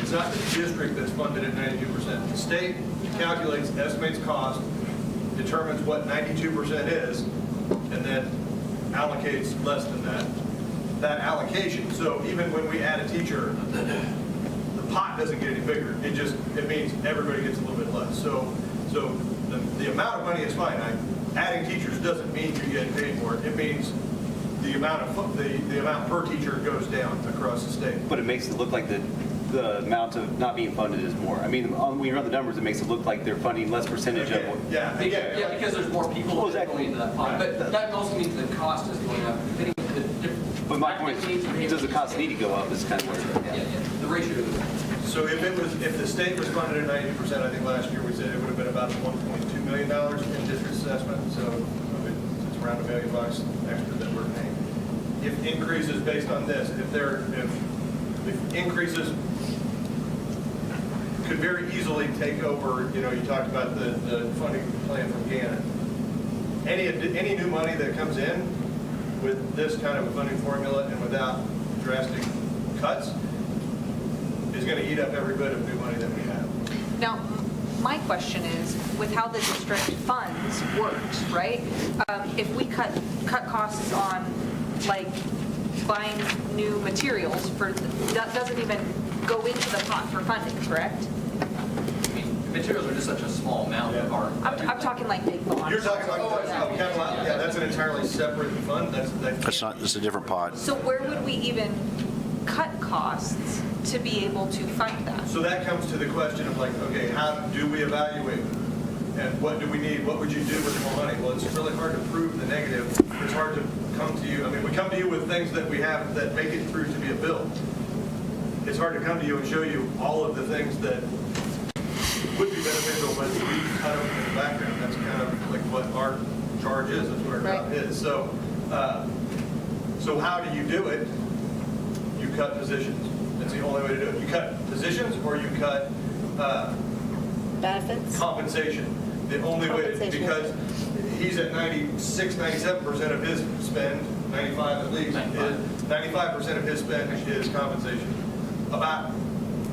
it's not the district that's funded at 92%. The state calculates, estimates cost, determines what 92% is, and then allocates less than that. That allocation, so even when we add a teacher, the pot doesn't get any bigger. It means everybody gets a little bit less. So the amount of money is fine. adding teachers doesn't mean you get paid more. It means the amount of, the amount per teacher goes down across the state. But it makes it look like the amount of not being funded is more. I mean, when you run the numbers, it makes it look like they're funding less percentage of what. Yeah, again, Yeah, because there's more people Well, exactly. going into that pot. But that also means the cost is going up. But my point is, does the cost need to go up is kind of where. Yeah, the ratio goes up. so if the state was funded at 90%, I think last year we said it would have been about $1.2 million in district assessment, so it's around $1 million extra that we're paying. If increases based on this, if increases could very easily take over, you talked about the funding plan from Gannon. Any new money that comes in with this kind of a funding formula and without drastic cuts is going to eat up every bit of new money that we have. Now, my question is, with how the district funds works, right? If we cut costs on, like, buying new materials that doesn't even go into the pot for funding, correct? I mean, materials are just such a small amount of our. I'm talking like big bonds. You're talking like capital outlay. Yeah, that's an entirely separate fund. That's not, it's a different pot. So where would we even cut costs to be able to fund that? So that comes to the question of like, okay, how do we evaluate? And what do we need? What would you do with more money? Well, it's really hard to prove the negative. It's hard to come to you. I mean, we come to you with things that we have that make it through to be a bill. It's hard to come to you and show you all of the things that would be beneficial, but we cut them in the background. That's kind of like what our charge is. That's what our job is. So, so how do you do it? You cut positions. That's the only way to do it. You cut positions or you cut Benefits? compensation. The only way, because he's at 96, 97% of his spend, 95 at least, 95% of his spend is compensation. About,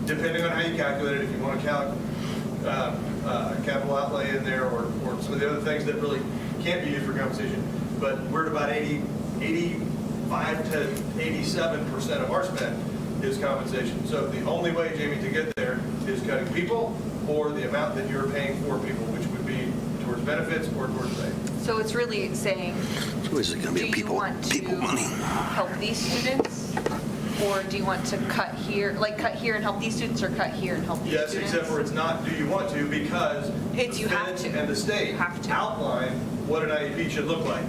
depending on how you calculate it, if you want to count capital outlay in there or some of the other things that really can't be used for compensation, but we're at about 85 to 87% of our spend is compensation. So the only way, Jamie, to get there is cutting people or the amount that you're paying for people, which would be towards benefits or towards pay. So it's really saying, So is it going to be do you want to help these students? Or do you want to cut here and help these students, or cut here and help these Yes, students? except for it's not do you want to, because It's you have to. and the state outline what an IEP should look like.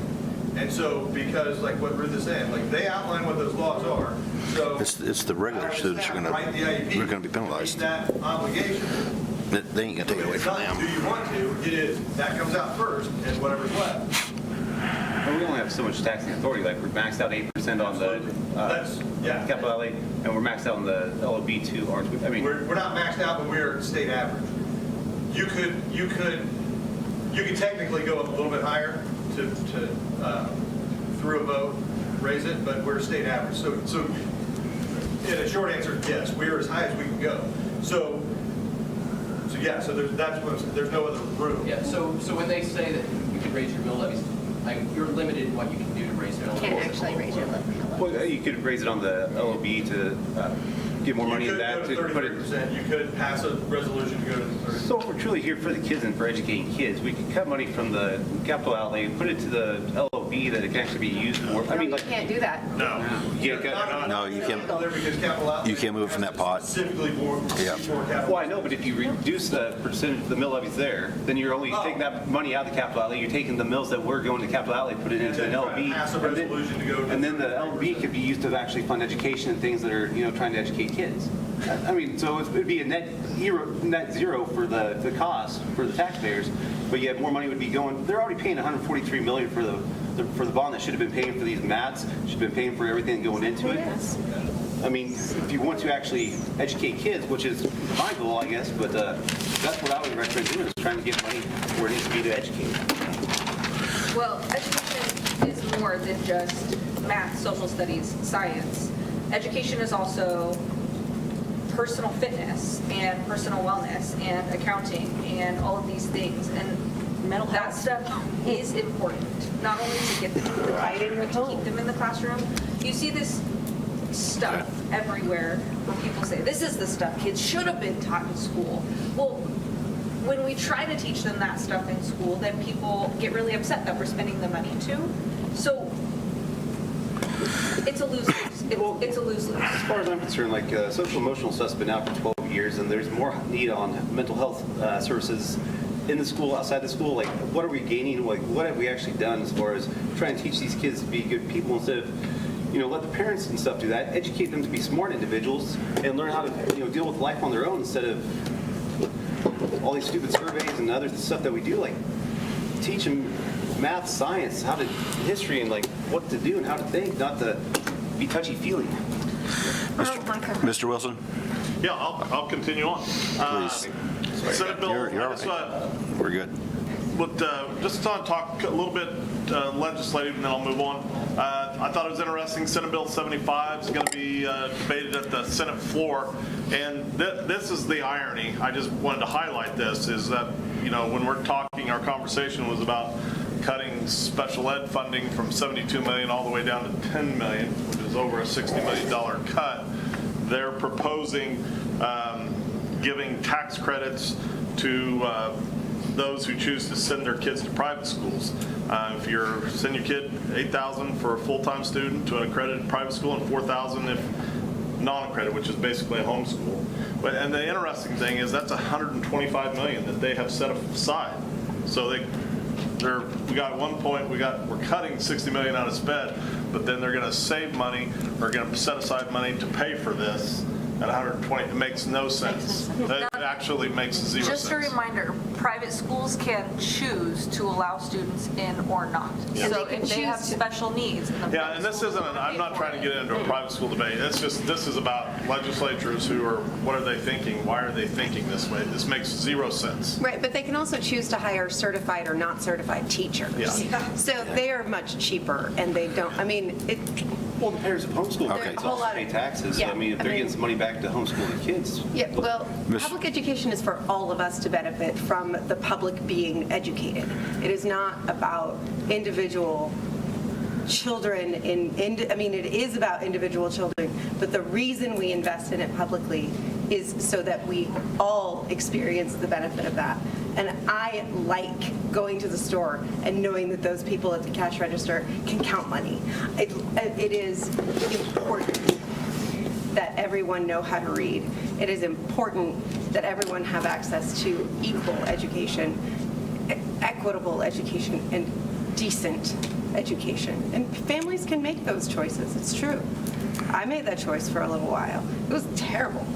And so, because like what Ruth is saying, like they outline what those laws are. So It's the regular students who are write the IEP, going to be penalized. meet that obligation. They ain't going to take it away It's from not them. do you want to, it is that comes out first and whatever's left. But we only have so much taxing authority, like we're maxed out 8% on the capital outlay, and we're maxed out on the LOB too, aren't we? I mean, We're not maxed out, but we're state average. You could technically go up a little bit higher to through a vote, raise it, but we're state average. So in a short answer, yes, we're as high as we can go. So yeah, so there's no other room. Yeah, so when they say that you can raise your mill levies, like you're limited in what you can do to raise mill levies. Can't actually raise your levy. well, you could raise it on the LOB to get more money in that. You could go to 33%. You could pass a resolution to go to 30%. So if we're truly here for the kids and for educating kids, we could cut money from the capital outlay, put it to the LOB that it can actually be used for. I mean, You like, can't do that. No. you can't cut. No, you can't. Because capital outlay You can't move it from that pot. Specifically more capital. Well, I know, but if you reduce the percentage of the mill levies there, then you're only taking that money out of the capital outlay. You're taking the mills that were going to capital outlay, put it into an LB. Pass a resolution to go to. And then the LB could be used to actually fund education and things that are, trying to educate kids. I mean, so it'd be a net zero for the cost for the taxpayers, but yet more money would be going. They're already paying $143 million for the bond that should have been paying for these mats, should have been paying for everything going into it. I mean, if you want to actually educate kids, which is my goal, I guess, but that's what I would recommend doing, is trying to get money where it needs to be to educate. Well, education is more than just math, social studies, science. Education is also personal fitness and personal wellness and accounting and all of these things. And mental health stuff is important, not only to get them to the classroom, but to keep them in the classroom. You see this stuff everywhere where people say, this is the stuff kids should have been taught in school. Well, when we try to teach them that stuff in school, then people get really upset that we're spending the money too. So it's a lose-lose. It's a lose-lose. As far as I'm concerned, like social emotional stuff's been out for 12 years, and there's more need on mental health services in the school, outside the school. Like, what are we gaining? Like, what have we actually done as far as trying to teach these kids to be good people instead of, let the parents and stuff do that, educate them to be smart individuals and learn how to, deal with life on their own instead of all these stupid surveys and other stuff that we do. Like, teach them math, science, history, and like what to do and how to think, not to be touchy-feely. Mr. Wilson? Yeah, I'll continue on. Please. Senate bill, You're all right. We're good. But just to talk a little bit legislative, and then I'll move on. I thought it was interesting. Senate Bill 75 is going to be debated at the Senate floor, and this is the irony. I just wanted to highlight this: is that when we're talking, our conversation was about cutting special ed funding from $72 million all the way down to $10 million, which is over a $60 million cut. They're proposing giving tax credits to those who choose to send their kids to private schools. If you're send your kid $8,000 for a full-time student to an accredited private school, and $4,000 if non-accredited, which is basically a homeschool. And the interesting thing is that's $125 million that they have set aside. So we got at one point we're cutting $60 million out of SPED, but then they're going to save money or going to set aside money to pay for this. At 120, it makes no sense. That actually makes zero sense. Just a reminder, private schools can choose to allow students in or not. Yeah. So if they have special needs. Yeah, and this isn't, I'm not trying to get into a private school debate. This is about legislatures what are they thinking? Why are they thinking this way? This makes zero sense. Right, but they can also choose to hire certified or not certified teachers. Yeah. So they are much cheaper, and they don't, Well, the parents of homeschool Okay. kids also pay taxes. Yeah, So, if they're getting some money back to homeschool their kids. Yeah, well, public education is for all of us to benefit from the public being educated. It is not about individual children it is about individual children, but the reason we invest in it publicly is so that we all experience the benefit of that. And I like going to the store and knowing that those people at the cash register can count money. It is important that everyone know how to read. It is important that everyone have access to equal education, equitable education, and decent education. And families can make those choices. It's true. I made that choice for a little while. It was terrible.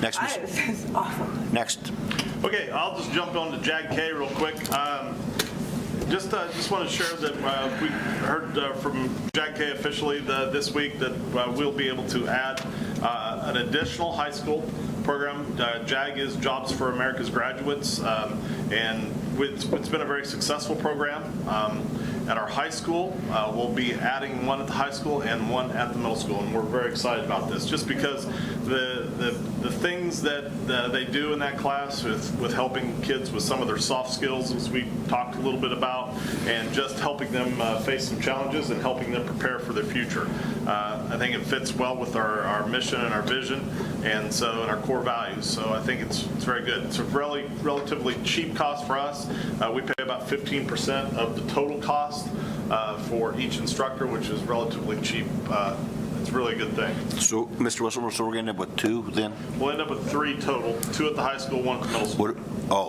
Next. It was awful. Next. Okay, I'll just jump on to JAG-K real quick. Just want to share that we heard from JAG-K officially this week that we'll be able to add an additional high school program. JAG is Jobs for America's Graduates, and it's been a very successful program. At our high school, we'll be adding one at the high school and one at the middle school, and we're very excited about this just because the things that they do in that class with helping kids with some of their soft skills, as we talked a little bit about, and just helping them face some challenges and helping them prepare for their future. I think it fits well with our mission and our vision, and our core values. So I think it's very good. It's a relatively cheap cost for us. We pay about 15% of the total cost for each instructor, which is relatively cheap. It's a really good thing. So, Mr. Wilson, so we're going to end up with 2 then? We'll end up with 3 total, 2 at the high school, 1 at the middle school.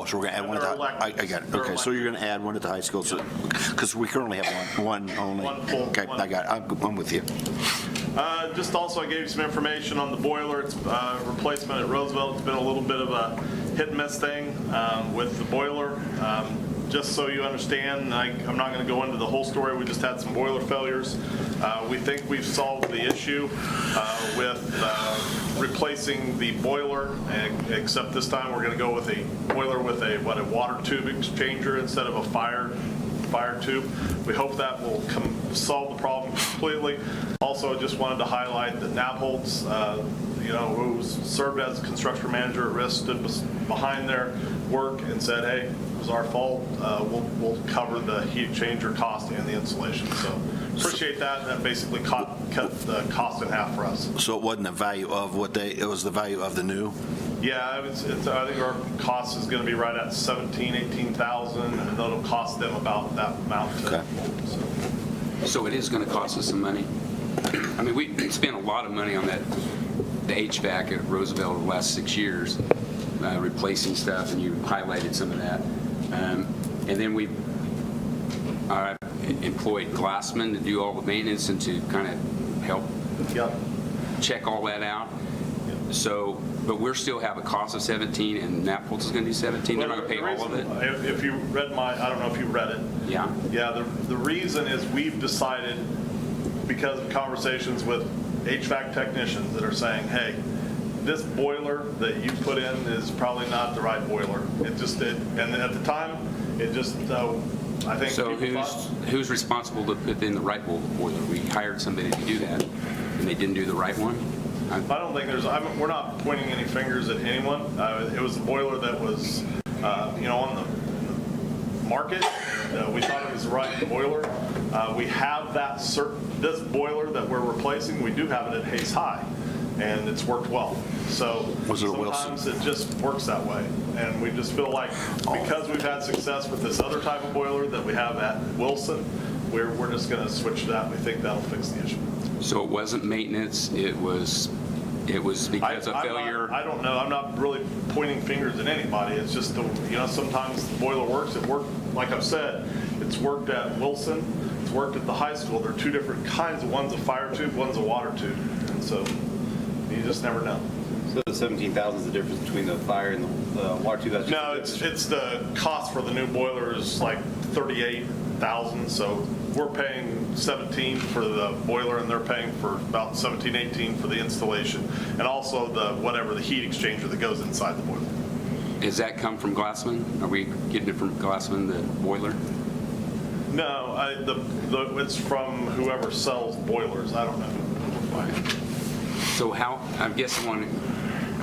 So we're going to add 1 at the high school. I got it. Okay, so you're going to add 1 at the high school, because we currently have one only. Okay, I got it. I'm with you. Just also, I gave you some information on the boiler. It's replacement at Roosevelt. It's been a little bit of a hit and miss thing with the boiler. Just so you understand, I'm not going to go into the whole story. We just had some boiler failures. We think we've solved the issue with replacing the boiler, except this time we're going to go with a boiler with a water tube exchanger instead of a fire tube. We hope that will solve the problem completely. Also, just wanted to highlight that Nabholz, who served as construction manager at risk, stood behind their work and said, hey, it was our fault. We'll cover the heat exchanger cost and the installation. So appreciate that. That basically cut the cost in half for us. So it wasn't the value of it was the value of the new? Yeah, I think our cost is going to be right at 18,000, and that'll cost them about that amount. Okay. So it is going to cost us some money. I mean, we spent a lot of money on the HVAC at Roosevelt over the last 6 years, replacing stuff, and you highlighted some of that. And then we employed Glassman to do all the maintenance and to kind of help check all that out. So, but we still have a cost of 17, and Naples is going to do 17. They're not going to pay all of it. If you read I don't know if you read it. Yeah. Yeah, the reason is we've decided, because of conversations with HVAC technicians that are saying, hey, this boiler that you put in is probably not the right boiler. And at the time, it just, I think. So who's responsible to put in the right boiler? We hired somebody to do that, and they didn't do the right one? I don't think we're not pointing any fingers at anyone. It was a boiler that was, on the market. We thought it was the right boiler. We have this boiler that we're replacing, we do have it at Hayes High, and it's worked well. So sometimes it just works that way. And we just feel like because we've had success with this other type of boiler that we have at Wilson, we're just going to switch to that. We think that'll fix the issue. So it wasn't maintenance, it was because of failure? I don't know. I'm not really pointing fingers at anybody. It's just, sometimes the boiler works. It worked, like I've said, it's worked at Wilson, it's worked at the high school. There are two different kinds. One's a fire tube, one's a water tube. And so you just never know. So the 17,000 is the difference between the fire and the water tube? No, it's the cost for the new boiler is like 38,000. So we're paying 17 for the boiler, and they're paying for about 17, 18 for the installation, and also the heat exchanger that goes inside the boiler. Does that come from Glassman? Are we getting it from Glassman, the boiler? No, it's from whoever sells boilers. I don't know. So I guess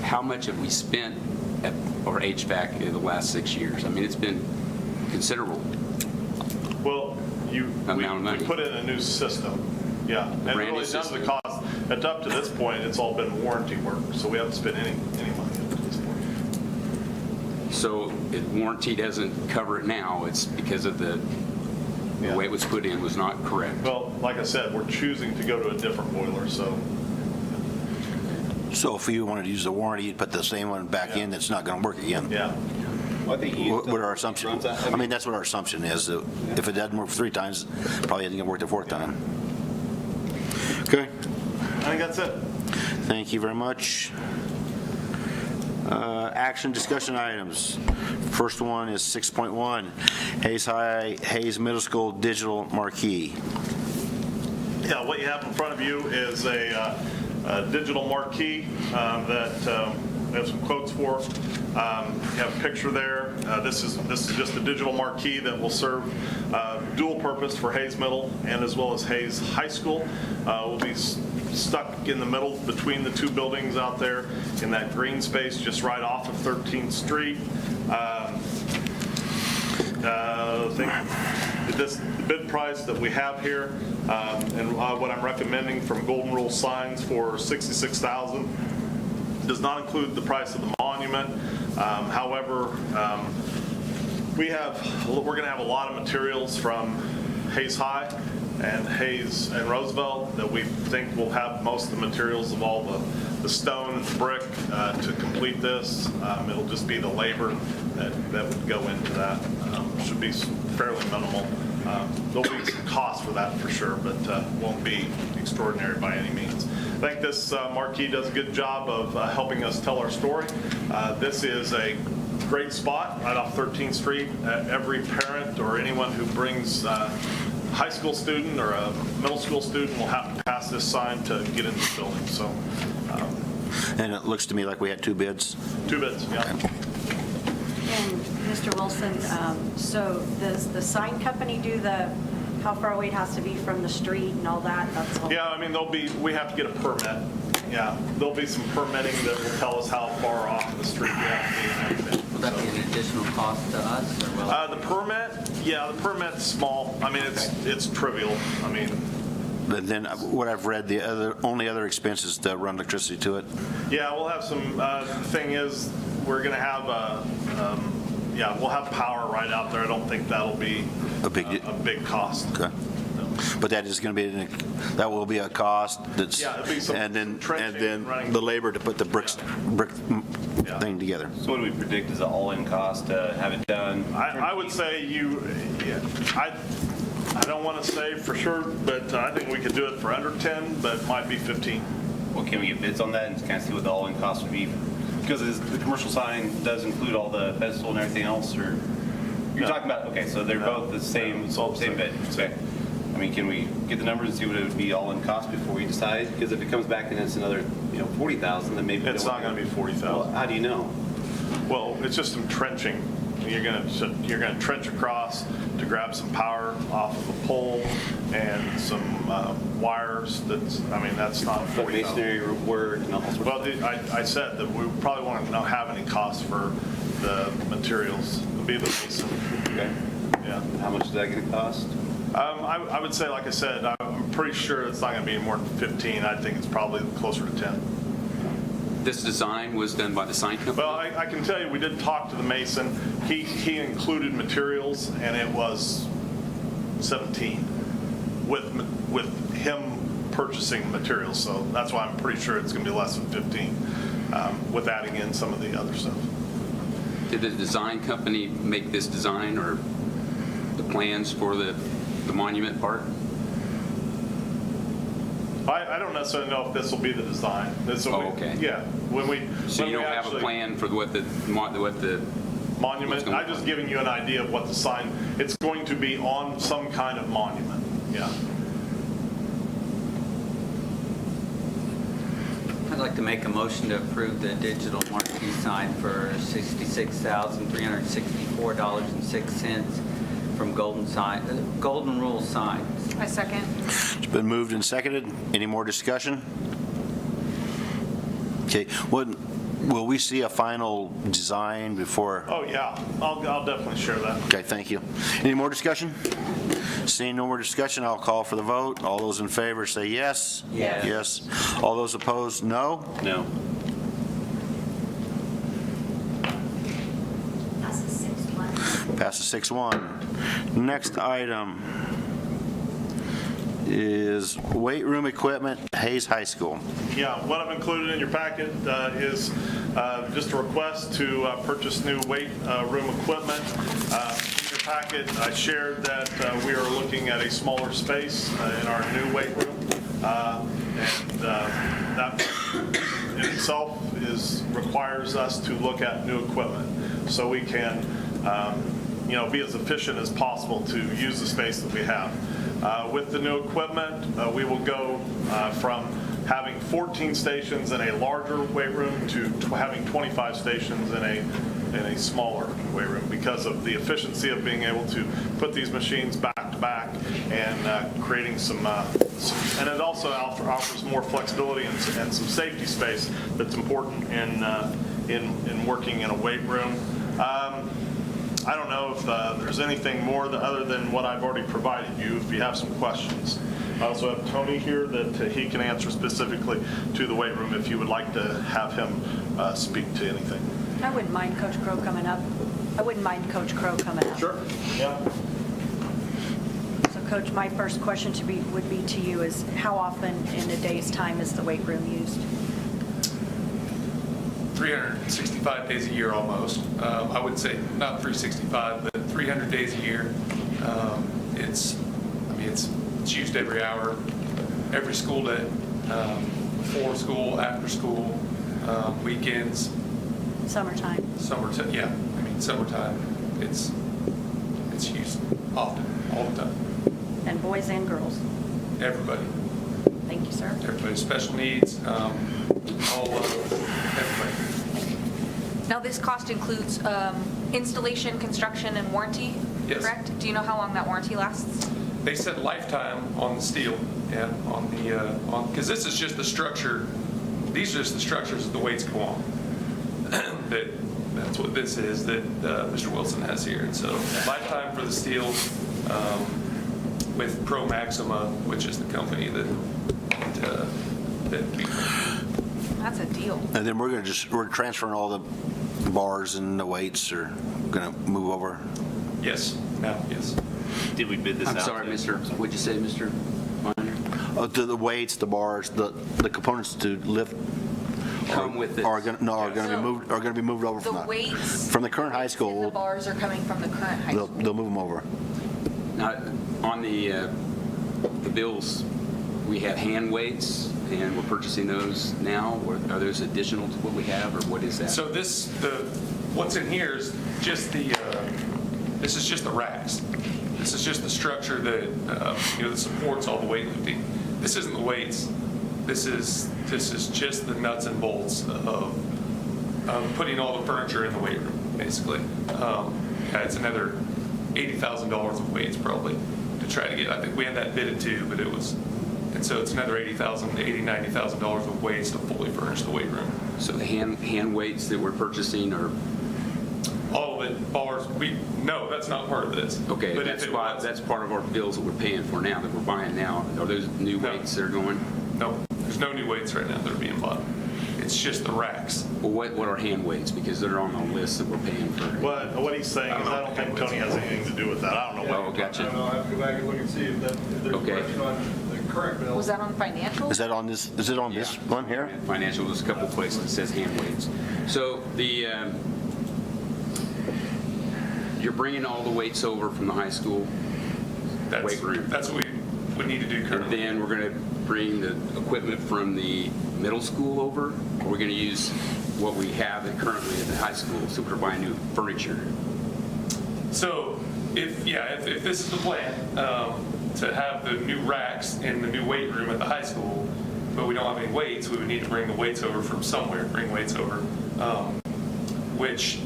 how much have we spent at our HVAC in the last 6 years? I mean, it's been considerable. Well, we put in a new system. Yeah, and really none of the cost, up to this point, it's all been warranty work, so we haven't spent any money up to this point. So warranty doesn't cover it now, it's because of the way it was put in was not correct. Well, like I said, we're choosing to go to a different boiler, so. So if you wanted to use the warranty, you'd put the same one back in, that's not going to work again? Yeah. What our assumption? I mean, that's what our assumption is. That if it doesn't work 3 times, probably isn't going to work the 4th time. Okay. I think that's it. Thank you very much. Action discussion items. First one is 6.1, Hayes Middle School digital marquee. Yeah, what you have in front of you is a digital marquee that we have some quotes for. You have a picture there. This is just a digital marquee that will serve dual purpose for Hayes Middle and as well as Hayes High School. We'll be stuck in the middle between the two buildings out there in that green space just right off of 13th Street. The bid price that we have here and what I'm recommending from Golden Rule Signs for $66,000 does not include the price of the monument. However, we're going to have a lot of materials from Hayes High and Hayes and Roosevelt that we think will have most of the materials of all the stone and brick to complete this. It'll just be the labor that would go into that. Should be fairly minimal. There'll be some cost for that for sure, but won't be extraordinary by any means. I think this marquee does a good job of helping us tell our story. This is a great spot right off 13th Street. Every parent or anyone who brings a high school student or a middle school student will have to pass this sign to get into the building. So, and it looks to me like we had 2 bids. 2 bids, yeah. And Mr. Wilson, so does the sign company do how far away it has to be from the street and all that? That's all. Yeah, I mean, we have to get a permit. Yeah, there'll be some permitting that will tell us how far off of the street we have to be and everything. Will that be an additional cost to us? Or will the permit's small. I mean, it's trivial. I mean, But then what I've read, the only other expense is to run electricity to it. Yeah, we'll have some, the thing is, we're going to have, we'll have power right out there. I don't think that'll be a big cost. Okay. But that is going to be, that will be a cost that's, Yeah, it'll be some trenching and running. the labor to put the brick thing together. So what do we predict is the all-in cost to have it done? I would say I don't want to say for sure, but I think we could do it for under 10, but it might be 15. Well, can we get bids on that and kind of see what the all-in cost would be? Because the commercial sign does include all the pedestal and everything else, or you're talking about, okay, so they're both the same bid. Okay. I mean, can we get the numbers and see what it would be all in cost before we decide? Because if it comes back and it's another, 40,000, then maybe It's not going to be 40,000. Well, how do you know? Well, it's just some trenching. You're going to trench across to grab some power off of a pole and some wires. That's not But 40,000. masonry work and all sorts of Well, I said that we probably won't have any cost for the materials. It'll be the mason. Okay. Yeah. How much is that going to cost? I would say, like I said, I'm pretty sure it's not going to be more than 15. I think it's probably closer to 10. This design was done by the sign company? Well, I can tell you, we did talk to the mason. He included materials, and it was 17 with him purchasing materials. So that's why I'm pretty sure it's going to be less than 15 with adding in some of the other stuff. Did the design company make this design or the plans for the monument part? I don't necessarily know if this will be the design. Okay. Yeah. So you don't have a plan for what the monument? I'm just giving you an idea of what the sign, it's going to be on some kind of monument. Yeah. I'd like to make a motion to approve the digital marquee sign for $66,364.06 from Golden Rule Signs. I second. It's been moved and seconded. Any more discussion? Okay. Will we see a final design before? Oh, yeah. I'll definitely share that. Okay, thank you. Any more discussion? Seeing no more discussion, I'll call for the vote. All those in favor say yes. Yes. Yes. All those opposed, no. No. Passes 6-1. Passes 6-1. Next item is weight room equipment, Hayes High School. Yeah, what I've included in your packet is just a request to purchase new weight room equipment. In your packet, I shared that we are looking at a smaller space in our new weight room. And that in itself requires us to look at new equipment so we can be as efficient as possible to use the space that we have. With the new equipment, we will go from having 14 stations in a larger weight room to having 25 stations in a smaller weight room because of the efficiency of being able to put these machines back to back and creating some and it also offers more flexibility and some safety space that's important in working in a weight room. I don't know if there's anything more other than what I've already provided you, if you have some questions. I also have Tony here that he can answer specifically to the weight room if you would like to have him speak to anything. I wouldn't mind Coach Crow coming up. Sure. Yeah. So Coach, my first question would be to you is how often in a day's time is the weight room used? 365 days a year almost. I would say not 365, but 300 days a year. It's used every hour, every school day, before school, after school, weekends. Summertime. Summertime, yeah. Summertime. It's used often, all the time. And boys and girls? Everybody. Thank you, sir. Everybody, special needs, everybody. Now, this cost includes installation, construction, and warranty, Yes. correct? Do you know how long that warranty lasts? They said lifetime on the steel, yeah, because this is just the structure, these are just the structures that the weights go on. That's what this is that Mr. Wilson has here. And so lifetime for the steel, with Pro Maxima, which is the company that we. That's a deal. And then we're transferring all the bars and the weights are going to move over? Yes, yes. Did we bid this out? I'm sorry, what'd you say, Mr. Minor? The weights, the bars, the components to lift Come with this. are going to be moved over The from weights. from the current high and the school. bars are coming from the current high school. They'll move them over. Now, on the bills, we have hand weights, and we're purchasing those now, or are those additional to what we have, or what is that? So what's in here is just this is just the racks. This is just the structure that, that supports all the weightlifting. This isn't the weights. This is just the nuts and bolts of putting all the furniture in the weight room, basically. It's another $80,000 of weights probably to try to get. I think we had that bidded too, but and so it's another $90,000 of weights to fully furnish the weight room. So the hand weights that we're purchasing are? All of it, bars. No, that's not part of this. Okay, but that's part of our bills that we're paying for now, that we're buying now. Are those new weights that are going? No, there's no new weights right now that are being bought. It's just the racks. Well, what are hand weights? Because they're on the list that we're paying for. What he's saying is I don't think Tony has anything to do with that. I don't know what. Oh, gotcha. I don't know, I'll have to go back and look and see if there's a question on the current bill. Was that on financials? Is that on this? Is it on this one here? Financial, there's a couple places that says hand weights. So you're bringing all the weights over from the high school weight room. That's what we would need to do currently. And then we're going to bring the equipment from the middle school over, or we're going to use what we have currently at the high school, so we're buying new furniture. So if this is the plan, to have the new racks in the new weight room at the high school, but we don't have any weights, we would need to bring the weights over from somewhere, which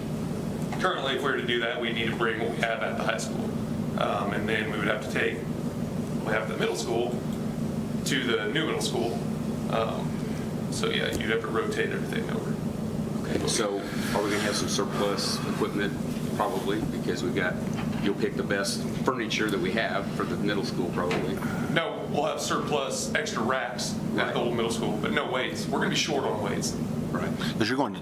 currently, if we were to do that, we need to bring what we have at the high school. And then we would have to take what we have at the middle school to the new middle school. You'd have to rotate everything over. Okay, so are we going to have some surplus equipment? Probably, because you'll pick the best furniture that we have for the middle school, probably. No, we'll have surplus extra racks at the old middle school, but no weights. We're going to be short on weights. Right. Because you're going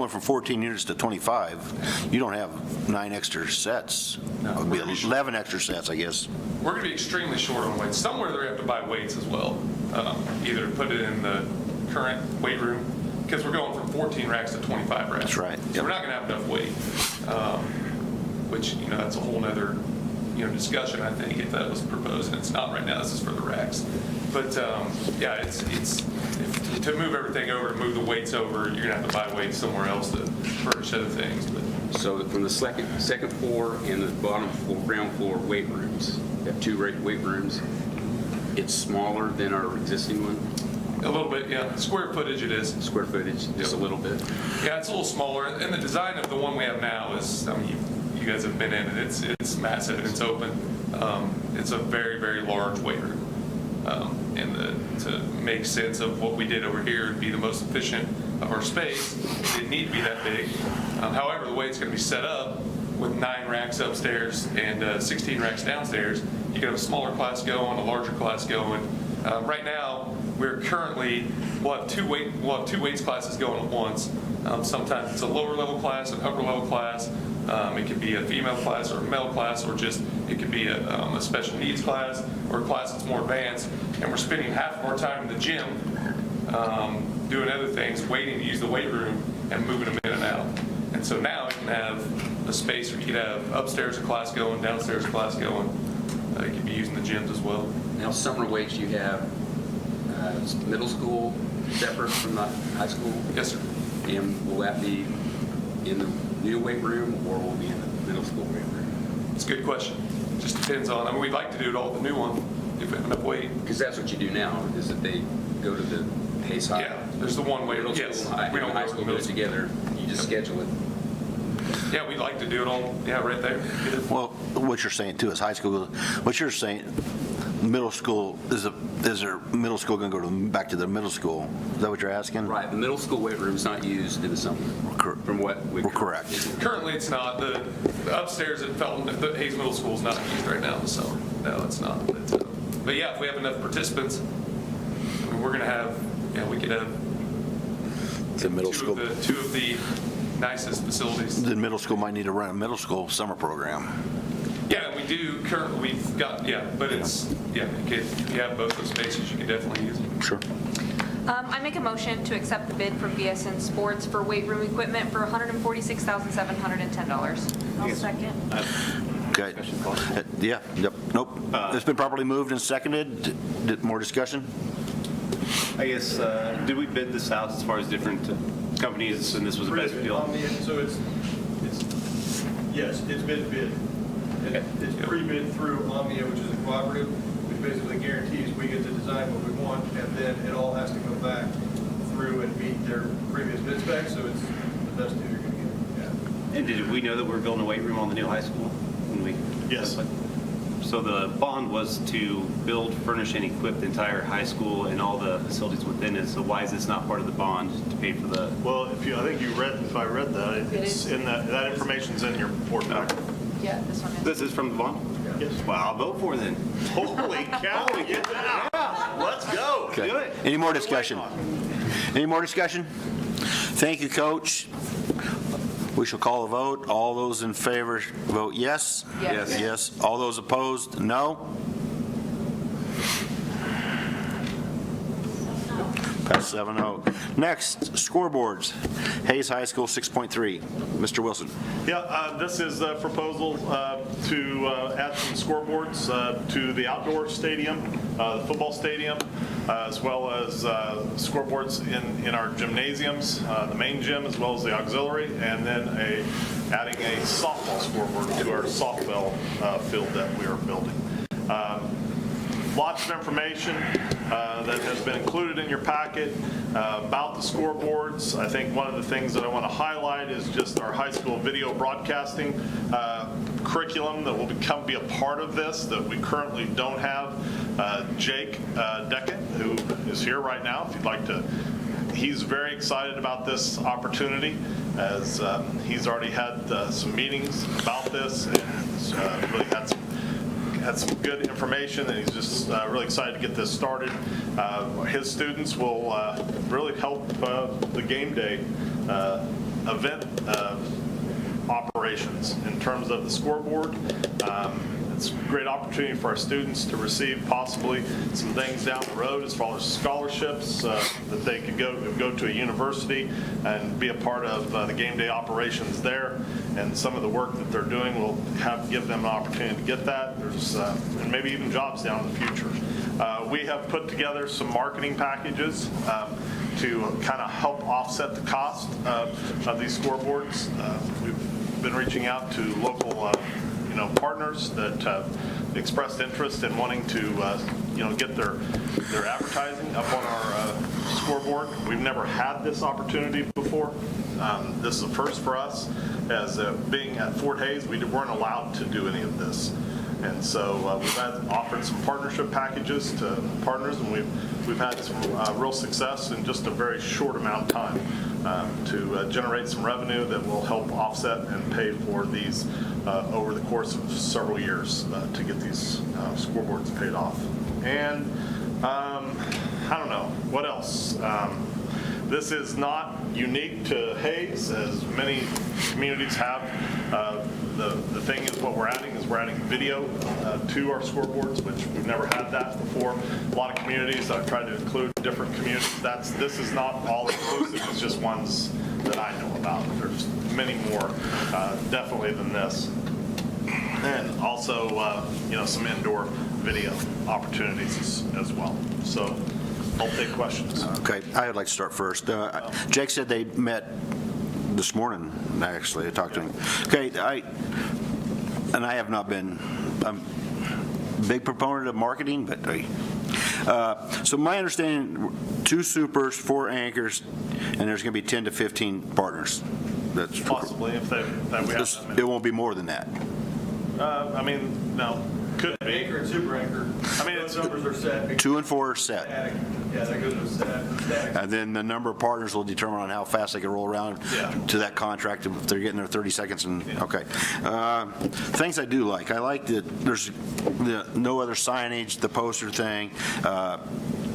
from 14 units to 25. You don't have 9 extra sets. No, It would be 11 extra sets, I guess. We're going to be extremely short on weights. Somewhere they have to buy weights as well, either put it in the current weight room, because we're going from 14 racks to 25 racks. That's right. So we're not going to have enough weight, which that's a whole nother discussion, I think, if that was proposed, and it's not right now. This is for the racks. But to move everything over, to move the weights over, you're going to have to buy weights somewhere else to furnish other things. But So from the second floor and the bottom floor, ground floor weight rooms, we have 2 weight rooms. It's smaller than our existing one? a little bit, yeah. Square footage it is. Square footage, just a little bit? Yeah, it's a little smaller. And the design of the one we have now is, I mean, you guys have been in it. It's massive and it's open. It's a very, very large weight room. And to make sense of what we did over here and be the most efficient of our space, it didn't need to be that big. However, the way it's going to be set up with 9 racks upstairs and 16 racks downstairs, you can have a smaller class going, a larger class going. Right now, we'll have two weights classes going at once. Sometimes it's a lower level class, an upper level class. It could be a female class or a male class, or just it could be a special needs class or a class that's more advanced. And we're spending half of our time in the gym doing other things, waiting to use the weight room and moving them in and out. And so now you can have a space where you could have upstairs a class going, downstairs a class going. You could be using the gyms as well. Now, summer weights, you have middle school separate from the high school? Yes, sir. And will that be in the new weight room, or will it be in the middle school weight room? It's a good question. Just depends on, I mean, we'd like to do it all at the new one if we have enough weight. Because that's what you do now, is that they go to the Hayes High. Yeah, there's the one weight. Middle Yes, school, we don't high go to school the middle goes together. You just schedule it. Yeah, we'd like to do it all, right there. Well, what you're saying too is high school, what you're saying, middle school, is there middle school going to go back to the middle school? Is that what you're asking? Right, the middle school weight room is not used in the summer, from what we... We're correct. Currently, it's not. The upstairs at Felton, the Hayes Middle School is not used right now in the summer. No, it's not. But yeah, if we have enough participants, I mean, we're going to have, we could have The middle school. two of the nicest facilities. The middle school might need to run a middle school summer program. Yeah, we do currently, we've got, but it's, if you have both those spaces, you can definitely use them. Sure. I make a motion to accept the bid from BSN Sports for weight room equipment for $146,710. I'll second. Okay. Nope. It's been properly moved and seconded. More discussion? I guess, did we bid this out as far as different companies, and this was the best deal? So yes, it's been bid. Okay. It's pre-bid through Omnia, which is a cooperative, which basically guarantees we get to design what we want, and then it all has to go back through and meet their previous bid specs, so it's the best deal you're going to get. Yeah. And did we know that we're building a weight room on the new high school? Yes. So the bond was to build, furnish, and equip the entire high school and all the facilities within it. So why is this not part of the bond to pay for the? Well, if I read that, it's in that information's in your board packet. Yeah, this one is. This is from the bond? Yes. Well, I'll vote for it then. Holy cow, get that out. Let's go. Okay. Do it. Any more discussion? Any more discussion? Thank you, Coach. We shall call a vote. All those in favor vote yes. Yes. Yes. All those opposed, no. Pass 7-0. Next, scoreboards. Hayes High School 6.3. Mr. Wilson. Yeah, this is a proposal to add some scoreboards to the outdoor stadium, the football stadium, as well as scoreboards in our gymnasiums, the main gym as well as the auxiliary, and then adding a softball scoreboard to our softball field that we are building. Lots of information that has been included in your packet about the scoreboards. I think one of the things that I want to highlight is just our high school video broadcasting curriculum that will be a part of this that we currently don't have. Jake Deckett, who is here right now, if you'd like to, he's very excited about this opportunity as he's already had some meetings about this and really had some good information, and he's just really excited to get this started. His students will really help the game day event operations in terms of the scoreboard. It's a great opportunity for our students to receive possibly some things down the road as far as scholarships that they could go to a university and be a part of the game day operations there. And some of the work that they're doing will give them an opportunity to get that. There's and maybe even jobs down in the future. We have put together some marketing packages to kind of help offset the cost of these scoreboards. We've been reaching out to local partners that have expressed interest in wanting to get their advertising up on our scoreboard. We've never had this opportunity before. This is a first for us. As being at Fort Hays, we weren't allowed to do any of this. And so we've offered some partnership packages to partners, and we've had some real success in just a very short amount of time to generate some revenue that will help offset and pay for these over the course of several years to get these scoreboards paid off. And I don't know, what else? This is not unique to Hayes, as many communities have. The thing is, what we're adding is we're adding video to our scoreboards, which we've never had that before. A lot of communities, I've tried to include different communities. This is not all inclusive, it's just ones that I know about. There's many more, definitely, than this. And also, some indoor video opportunities as well. So I'll take questions. Okay, I would like to start first. Jake said they met this morning, actually. I talked to him. Okay, I have not been a big proponent of marketing, but so my understanding, 2 supers, 4 anchors, and there's going to be 10 to 15 partners. That's possibly, if we have that many. It won't be more than that. No, could be. Anchor and super anchor. I mean, Those numbers are set. 2 and 4 are set. Static. Yeah, that goes with static. And then the number of partners will determine on how fast they can roll around to that contract if they're getting their 30 seconds and, okay. Things I do like. I like that there's no other signage, the poster thing.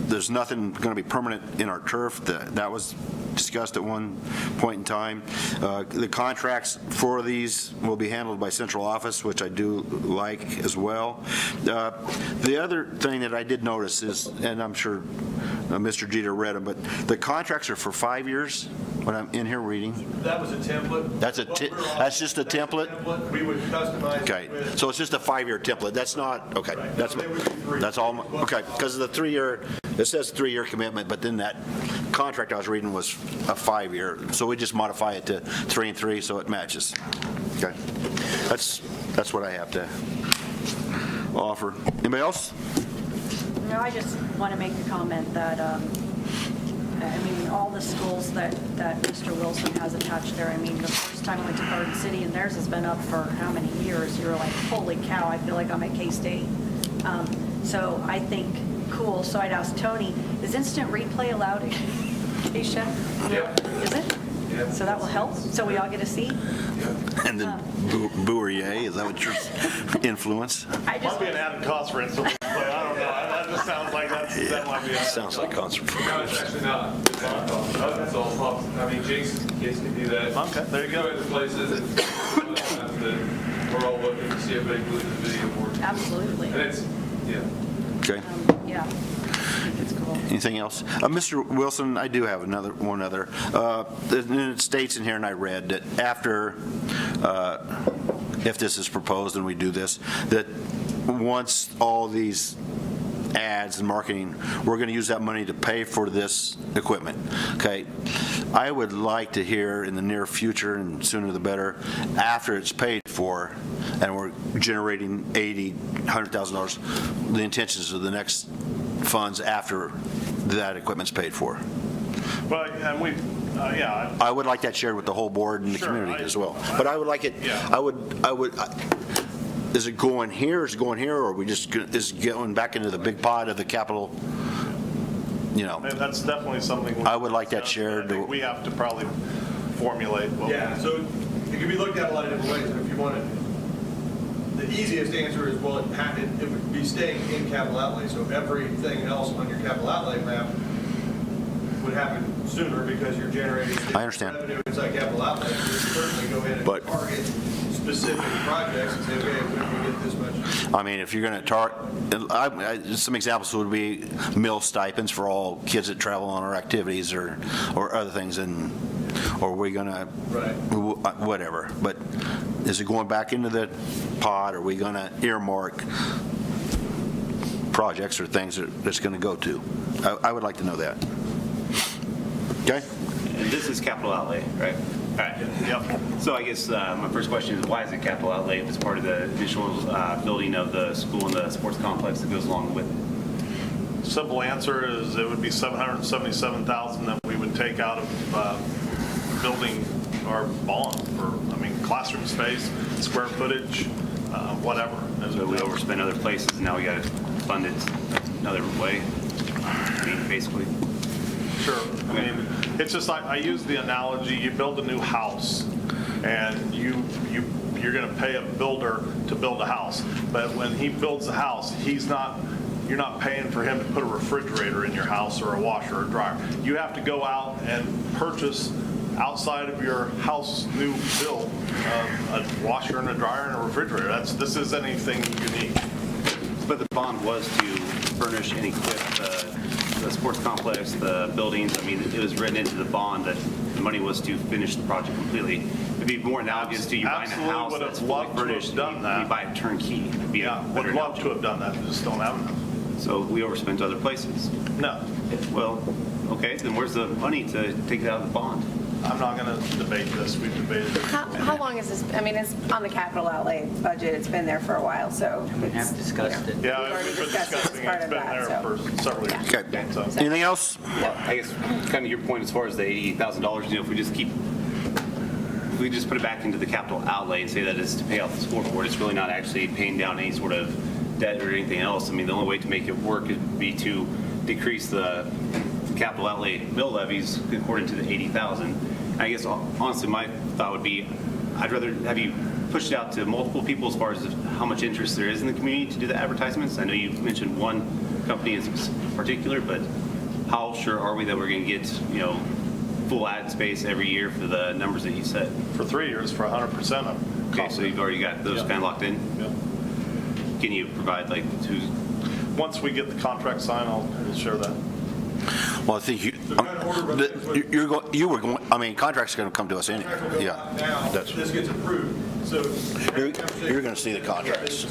There's nothing going to be permanent in our turf. That was discussed at one point in time. The contracts for these will be handled by central office, which I do like as well. The other thing that I did notice is, and I'm sure Mr. Jeter read them, but the contracts are for 5 years when I'm in here reading. That was a template. That's just a template? We would customize Okay, it with. so it's just a 5-year template. That's not, okay. Right. That's No, they would be 3. that's all, okay, because of the 3-year, it says 3-year commitment, but then that contract I was reading was a 5-year, so we just modify it to 3 and 3 so it matches. Okay, that's what I have to offer. Anybody else? No, I just want to make a comment that, I mean, all the schools that Mr. Wilson has attached there, I mean, the first time I went to Garden City, and theirs has been up for how many years? You're like, holy cow, I feel like I'm at K-State. So I think, cool. So I'd ask Tony, is instant replay allowed in Keisha? Yep. Is it? Yep. So that will help? So we all get a seat? And then Bourrier, is that what your influence? Might be an added cost for instance, but I don't know. That just sounds like that might be. Sounds like concert. No, it's actually not. It's not. That's all pop. I mean, Jake's kids can do that. Okay, there you go. Go to places and we're all looking to see everybody glued to the video board. Absolutely. And it's, yeah. Okay. Yeah. I think it's cool. Anything else? Mr. Wilson, I do have one other. It states in here, and I read, that after, if this is proposed and we do this, that once all these ads and marketing, we're going to use that money to pay for this equipment. Okay? I would like to hear in the near future, and sooner the better, after it's paid for, and we're generating $80,000, $100,000, the intentions of the next funds after that equipment's paid for. Well, and we, yeah. I would like that shared with the whole board and the Sure, community as well. But I would like it, Yeah. Is it going here, is it going here, or are we just, is it going back into the big pot of the capital, you know? And that's definitely something. I would like that shared. I think we have to probably formulate. Yeah, so it can be looked at a lot of different ways. And if you wanted, the easiest answer is, well, it would be staying in capital outlay. So everything else on your capital outlay map would happen sooner because you're generating I understand. revenue inside capital outlay. So you certainly go ahead and But- target specific projects and say, okay, when we get this much. I mean, if you're going to target, some examples would be meal stipends for all kids that travel on our activities or other things, and or are we going to, whatever. But is it going back into the pot? Are we going to earmark projects or things that it's going to go to? I would like to know that. Okay? And this is capital outlay, right? All right. Yep. So I guess my first question is, why is it capital outlay if it's part of the initial building of the school and the sports complex that goes along with it? Simple answer is it would be $777,000 that we would take out of building our bond for, I mean, classroom space, square footage, whatever. So we overspend other places, and now we got to fund it another way, I mean, basically. Sure. I mean, it's just like, I use the analogy, you build a new house, and you're going to pay a builder to build a house. But when he builds a house, you're not paying for him to put a refrigerator in your house or a washer or dryer. You have to go out and purchase outside of your house new build a washer and a dryer and a refrigerator. This isn't anything unique. But the bond was to furnish and equip the sports complex, the buildings. I mean, it was written into the bond that the money was to finish the project completely. It'd be more analogous to you buying a house that's fully furnished. Done that. You buy a turnkey. It'd be Yeah, would love to have done that, we just don't have enough. So we overspent other places. No. Well, okay, then where's the money to take it out of the bond? I'm not going to debate this. We've debated it. How long is this? I mean, it's on the capital outlay budget. It's been there for a while, so. We have discussed it. Yeah, We've already we've been discussed it as discussing it. part It's of been that, there so. for several years. Okay. So- Anything else? Well, I guess kind of your point as far as the $88,000, if we just put it back into the capital outlay and say that it's to pay off the scoreboard, it's really not actually paying down any sort of debt or anything else. I mean, the only way to make it work would be to decrease the capital outlay mill levies according to the 80,000. I guess honestly, my thought would be, I'd rather have you push it out to multiple people as far as how much interest there is in the community to do the advertisements. I know you mentioned one company in particular, but how sure are we that we're going to get, full ad space every year for the numbers that you said? For 3 years, for 100% of them. Okay, so you've already got those kind of locked in? Yeah. Can you provide Once we get the contract signed, we'll share that. Well, I think contracts are going to come to us anyway. Yeah. Now, That's, this gets approved, so. you're going to see the contracts.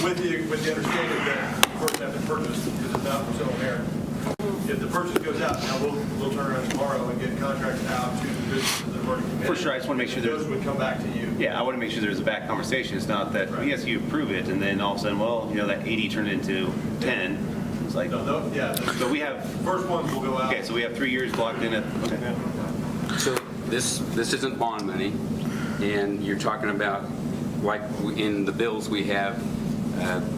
With the understanding that the person has to purchase, because it's not for sale there. If the purchase goes out, now we'll turn around tomorrow and get contracts out to the businesses that have already committed. For sure, I just want to make sure those would come back to you. Yeah, I want to make sure there's a back conversation. It's not that, yes, you approve it, and then all of a sudden, well, that 80 turned into 10. It's like, Yeah. so we have, First ones will go out. okay, so we have 3 years locked in at, okay. So this isn't bond money, and you're talking about, like in the bills we have,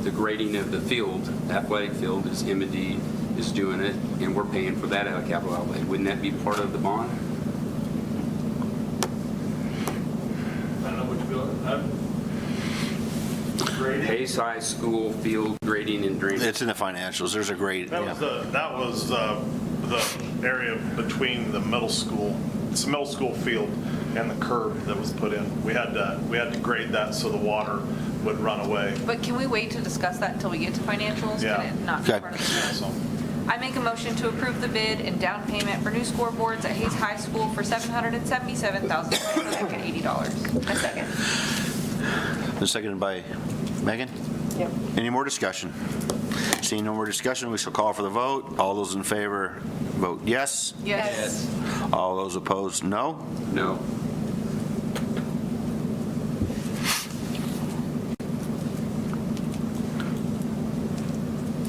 the grading of the field, athletic field, is M&D is doing it, and we're paying for that out of capital outlay. Wouldn't that be part of the bond? I don't know what you're grading. Hayes High School field grading and drainage. It's in the financials. There's a grade. That was the area between the middle school, it's a middle school field, and the curb that was put in. We had to grade that so the water would run away. But can we wait to discuss that until we get to financials? Yeah. Can it not be Okay. part of the So, I make a motion to approve the bid and down payment for new scoreboards at Hayes High School for $777,680. A second. Been seconded by Megan? Yep. Any more discussion? Seeing no more discussion, we shall call for the vote. All those in favor, vote yes. Yes. All those opposed, no. No.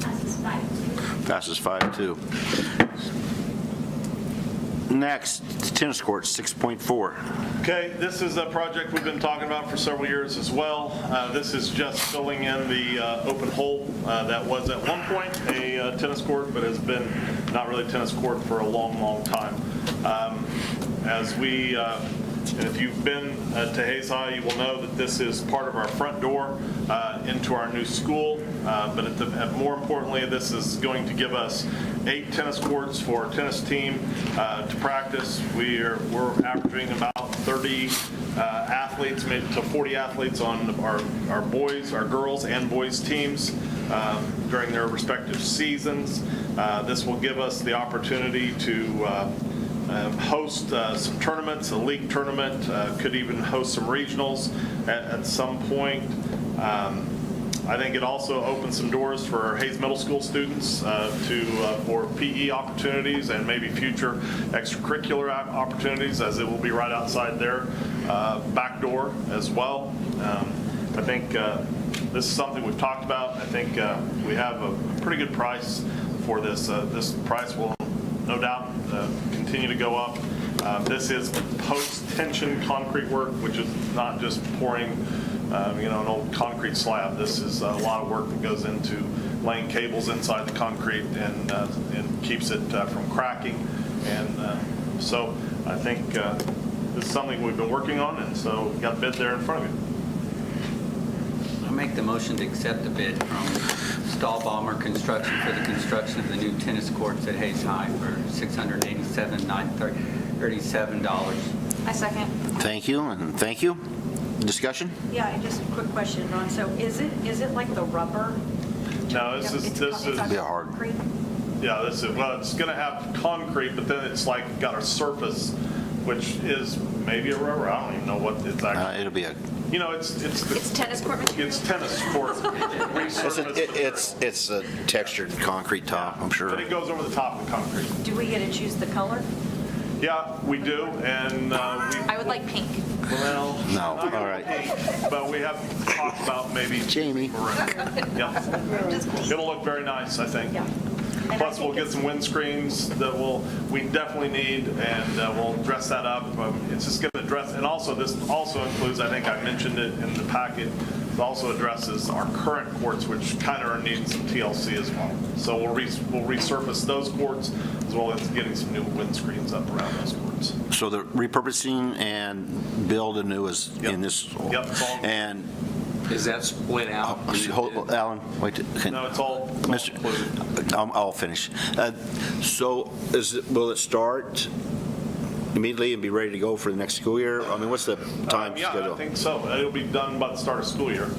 Passes 5-2. Passes 5-2. Next, tennis courts, 6.4. Okay, this is a project we've been talking about for several years as well. This is just filling in the open hole that was at one point a tennis court, but has been not really a tennis court for a long, long time. If you've been to Hayes High, you will know that this is part of our front door into our new school. But more importantly, this is going to give us 8 tennis courts for our tennis team to practice. We're averaging about 30 athletes, maybe to 40 athletes on our boys, our girls and boys teams during their respective seasons. This will give us the opportunity to host some tournaments, a league tournament, could even host some regionals at some point. I think it also opens some doors for our Hayes Middle School students for PE opportunities and maybe future extracurricular opportunities, as it will be right outside their back door as well. I think this is something we've talked about. I think we have a pretty good price for this. This price will no doubt continue to go up. This is post-tension concrete work, which is not just pouring an old concrete slab. This is a lot of work that goes into laying cables inside the concrete and keeps it from cracking. And so I think this is something we've been working on, and so we've got a bid there in front of you. I make the motion to accept the bid from Stahlbaumer Construction for the construction of the new tennis courts at Hayes High for $687,937. I second. Thank you, and thank you. Discussion? Yeah, and just a quick question, Ron. So is it like the rubber? No, this is Be hard. Concrete? Yeah, it's going to have concrete, but then it's like got a surface, which is maybe a rubber. I don't even know what it's actually. It'll be a. It's tennis court material? It's tennis court. It's a textured concrete top, I'm sure. But it goes over the top of the concrete. Do we get to choose the color? Yeah, we do, and I would like pink. well, No, all right. but we have talked about maybe Jamie. Yeah, it'll look very nice, I think. Yeah. Plus, we'll get some windscreens that we definitely need, and we'll dress that up. It's just going to dress, and also this also includes, I think I mentioned it in the packet, also addresses our current courts, which kind of are needing some TLC as well. So we'll resurface those courts as well as getting some new windscreens up around those courts. So the repurposing and build anew is in this. Yep. And Is that split out? Alan, wait. No, it's all Mr. I'll finish. So will it start immediately and be ready to go for the next school year? I mean, what's the time yeah, schedule? I think so. It'll be done by the start of school year.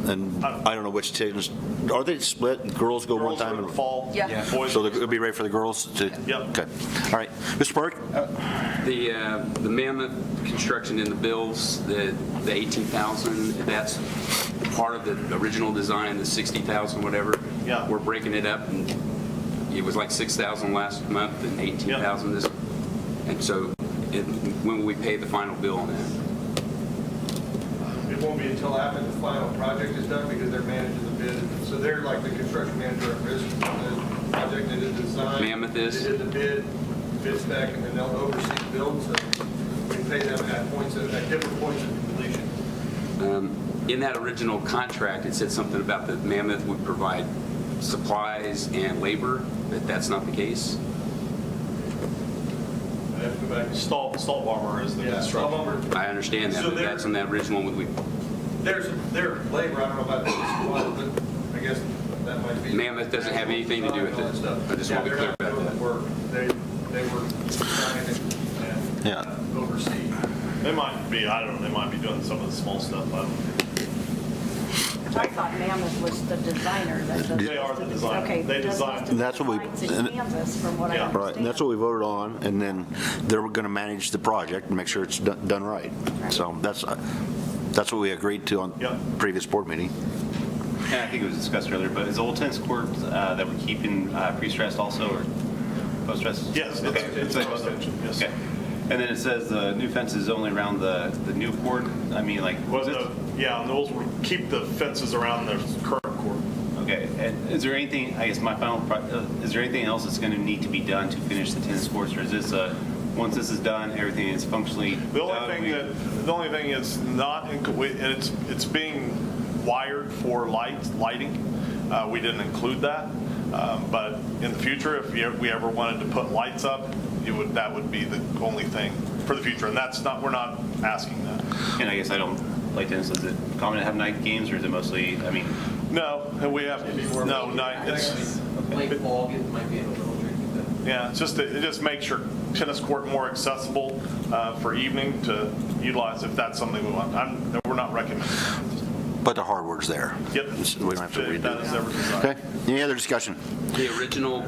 And I don't know which teams, are they split? Girls go one Girls are time? in the fall. Yeah. Boys. So it'll be ready for the girls to? Yep. Okay. All right. Mr. Burke? The mammoth construction in the bills, the 18,000, that's part of the original design, the 60,000, whatever. Yeah. We're breaking it up, and it was like 6,000 last month and 18,000 this. And so when will we pay the final bill on that? It won't be until after the final project is done because they're managing the bid. So they're like the construction manager at risk on the project. They did the design. Mammoth is? They did the bid spec, and then they'll oversee the build. So we pay them at different points of completion. In that original contract, it said something about that Mammoth would provide supplies and labor, but that's not the case. I have to go back. Stall bomber is the construction. I understand that, So but that's in that original one. Their labor, I don't know about the squad, but I guess that might be. Mammoth doesn't have anything to do with it. I just want to be clear about that. They were designing and oversee. They might be, I don't know, they might be doing some of the small stuff. I don't know. I thought Mammoth was the designer. They are the designer. Okay. They designed. That's what we. It's in Kansas, from what I understand. Right, and that's what we voted on, and then they're going to manage the project and make sure it's done right. So that's what we agreed to on previous board meeting. And I think it was discussed earlier, but is the old tennis court that we're keeping pre-stressed also, or post-stressed? Yes, Okay. it's post-tension, yes. Okay. And then it says the new fence is only around the new court. I mean, like, and those will keep the fences around the current court. okay. And is there anything, I guess my final, is there anything else that's going to need to be done to finish the tennis courts, or is this once this is done, everything is functionally The only thing is not, and it's being wired for lighting. We didn't include that, but in the future, if we ever wanted to put lights up, that would be the only thing for the future, and we're not asking that. And I guess I don't play tennis. Is it common to have night games, or is it mostly? I mean, no, we have night. It's late fall, it might be a little tricky. Yeah, it's it just makes your tennis court more accessible for evening to utilize if that's something we want. We're not recommending. But the hardware's there. Yep. We don't have to redo That is ever designed. Okay, any other discussion? The original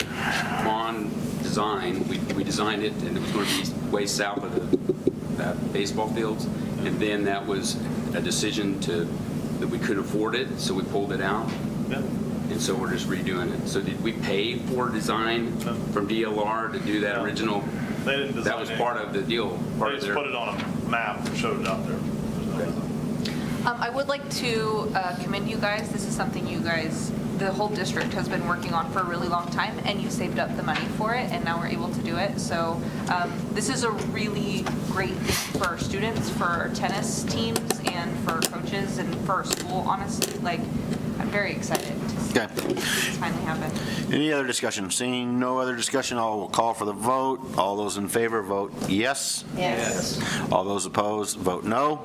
bond design, we designed it, and it was going to be way south of the baseball fields, and then that was a decision that we couldn't afford it, so we pulled it out. Yeah. And so we're just redoing it. So did we pay for design from DLR to do that original? They didn't design That was part of the deal. They just put it on a map and showed it out there. I would like to commend you guys. This is something you guys, the whole district has been working on for a really long time, and you saved up the money for it, and now we're able to do it. So this is a really great thing for our students, for our tennis teams, and for coaches, and for our school, honestly. Like, I'm very excited to see this finally happen. Any other discussion? Seeing no other discussion, I will call for the vote. All those in favor, vote yes. Yes. All those opposed, vote no.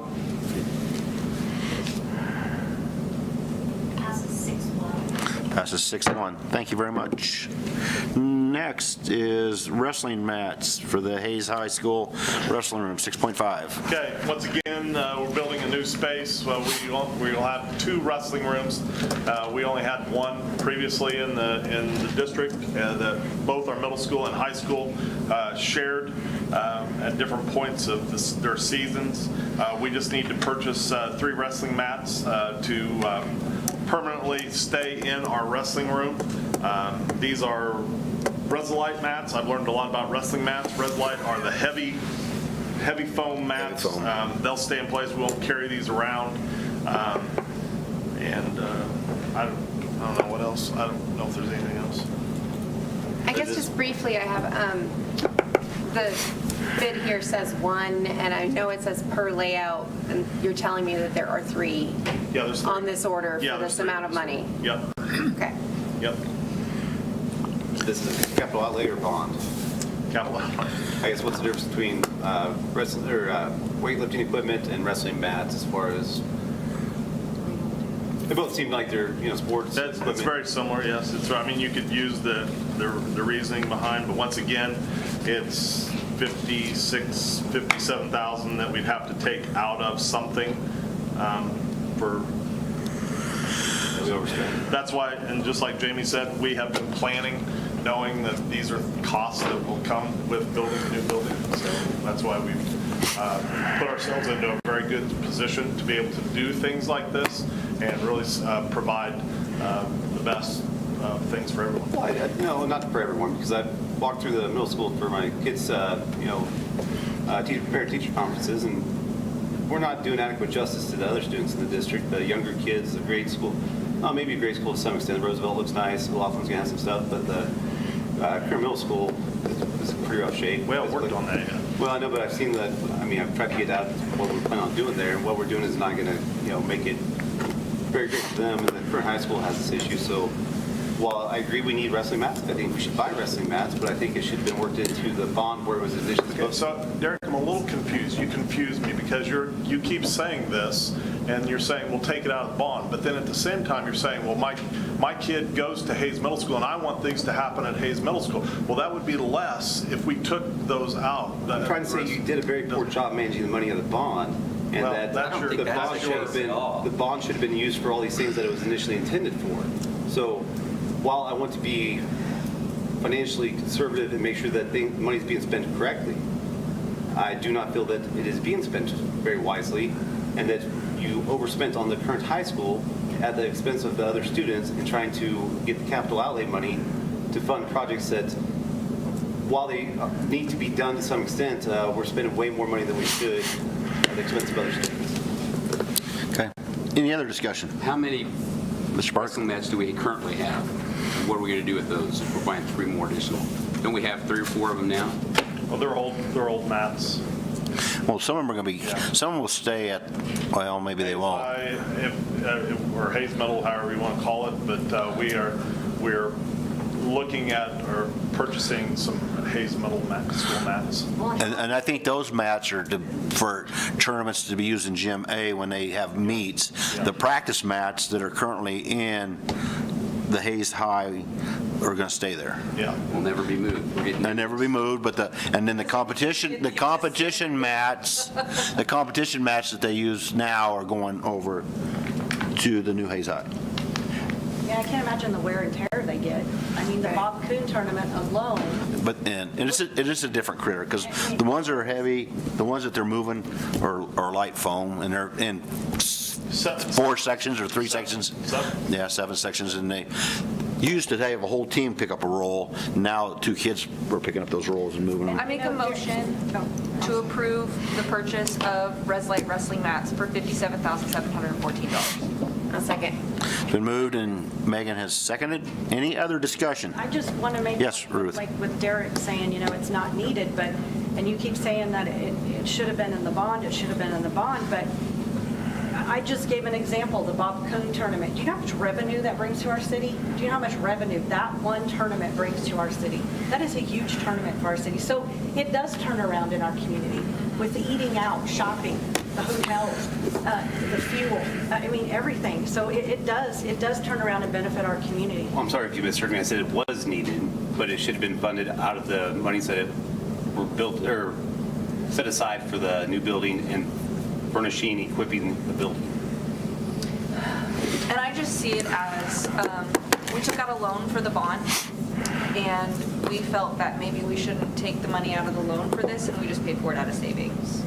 Passes 6-1. Thank you very much. Next is wrestling mats for the Hayes High School Wrestling Room, 6.5. Okay, once again, we're building a new space. We'll have 2 wrestling rooms. We only had one previously in the district. Both our middle school and high school shared at different points of their seasons. We just need to purchase 3 wrestling mats to permanently stay in our wrestling room. These are Resolite mats. I've learned a lot about wrestling mats. Resolite are the heavy foam mats. They'll stay in place. We won't carry these around. I don't know what else. I don't know if there's anything else. I guess just briefly, I have the bid here says one, and I know it says per layout, and you're telling me that there are three Yeah, there's three. on this order Yeah, for there's this three. amount of money? Yep, Okay. yep. This is capital outlay or bond? Capital. I guess what's the difference between wrestling or weightlifting equipment and wrestling mats as far as? They both seem like they're sports It's equipment. very similar, yes. I mean, you could use the reasoning behind, but once again, it's 57,000 that we'd have to take out of something for. That's why, and just like Jamie said, we have been planning, knowing that these are costs that will come with building a new building. So that's why we've put ourselves into a very good position to be able to do things like this and really provide the best things for everyone. Well, no, not for everyone, because I walked through the middle school for my kids' parent-teacher conferences, and we're not doing adequate justice to the other students in the district. The younger kids, the grade school, maybe grade school to some extent. Roosevelt looks nice. Laughlin's gonna have some stuff, but the current middle school is in pretty rough shape. We haven't worked on that yet. Well, I know, but I've seen that. I mean, I've tried to get out what we plan on doing there, and what we're doing is not going to, make it very great for them. And the current high school has this issue. So, while I agree we need wrestling mats, I think we should buy wrestling mats, but I think it should have been worked into the bond where it was initially supposed to. So, Derek, I'm a little confused. You confuse me because you keep saying this, and you're saying we'll take it out of the bond, but then at the same time you're saying, well, my kid goes to Hayes Middle School, and I want things to happen at Hayes Middle School. Well, that would be less if we took those out. I'm trying to say you did a very poor job managing the money of the bond, and Well, that that's your- the bond should have been used for all these things that it was initially intended for. So, while I want to be financially conservative and make sure that money is being spent correctly, I do not feel that it is being spent very wisely, and that you overspent on the current high school at the expense of the other students in trying to get the capital outlay money to fund projects that, while they need to be done to some extent, we're spending way more money than we should at the expense of other students. Okay. Any other discussion? How many Mr. Park? wrestling mats do we currently have? And what are we going to do with those if we're buying 3 more additional? Don't we have 3 or 4 of them now? Well, they're old mats. Well, some of them are going to be, some of them will stay at, well, maybe they won't. Or Hayes Metal, however you want to call it, but we're looking at or purchasing some Hayes Metal school mats. And I think those mats are for tournaments to be used in Gym A when they have meets. The practice mats that are currently in the Hayes High are going to stay there. Yeah. Will never be moved. They'll never be moved, but and then the competition mats that they use now are going over to the new Hayes High. Yeah, I can't imagine the wear and tear they get. I mean, the Bob Kuhn tournament alone. But it is a different critter because the ones that are heavy, the ones that they're moving are light foam, and they're in 4 sections or 3 sections. 7? Yeah, 7 sections, and they used to have a whole team pick up a roll. Now 2 kids are picking up those rolls and moving them. I make a motion to approve the purchase of Reslite wrestling mats for $57,714. A second. It's been moved and Megan has seconded. Any other discussion? I just want to make. Yes, Ruth. Like with Derek saying, it's not needed, but, and you keep saying that it should have been in the bond, but I just gave an example, the Bob Kuhn tournament. Do you know how much revenue that brings to our city? Do you know how much revenue that one tournament brings to our city? That is a huge tournament for our city. So it does turn around in our community with the eating out, shopping, the hotels, the fuel, everything. So it does turn around and benefit our community. Well, I'm sorry if you misheard me. I said it was needed, but it should have been funded out of the monies that were built or set aside for the new building and furnishing, equipping the building. And I just see it as, we took out a loan for the bond, and we felt that maybe we shouldn't take the money out of the loan for this, and we just paid for it out of savings.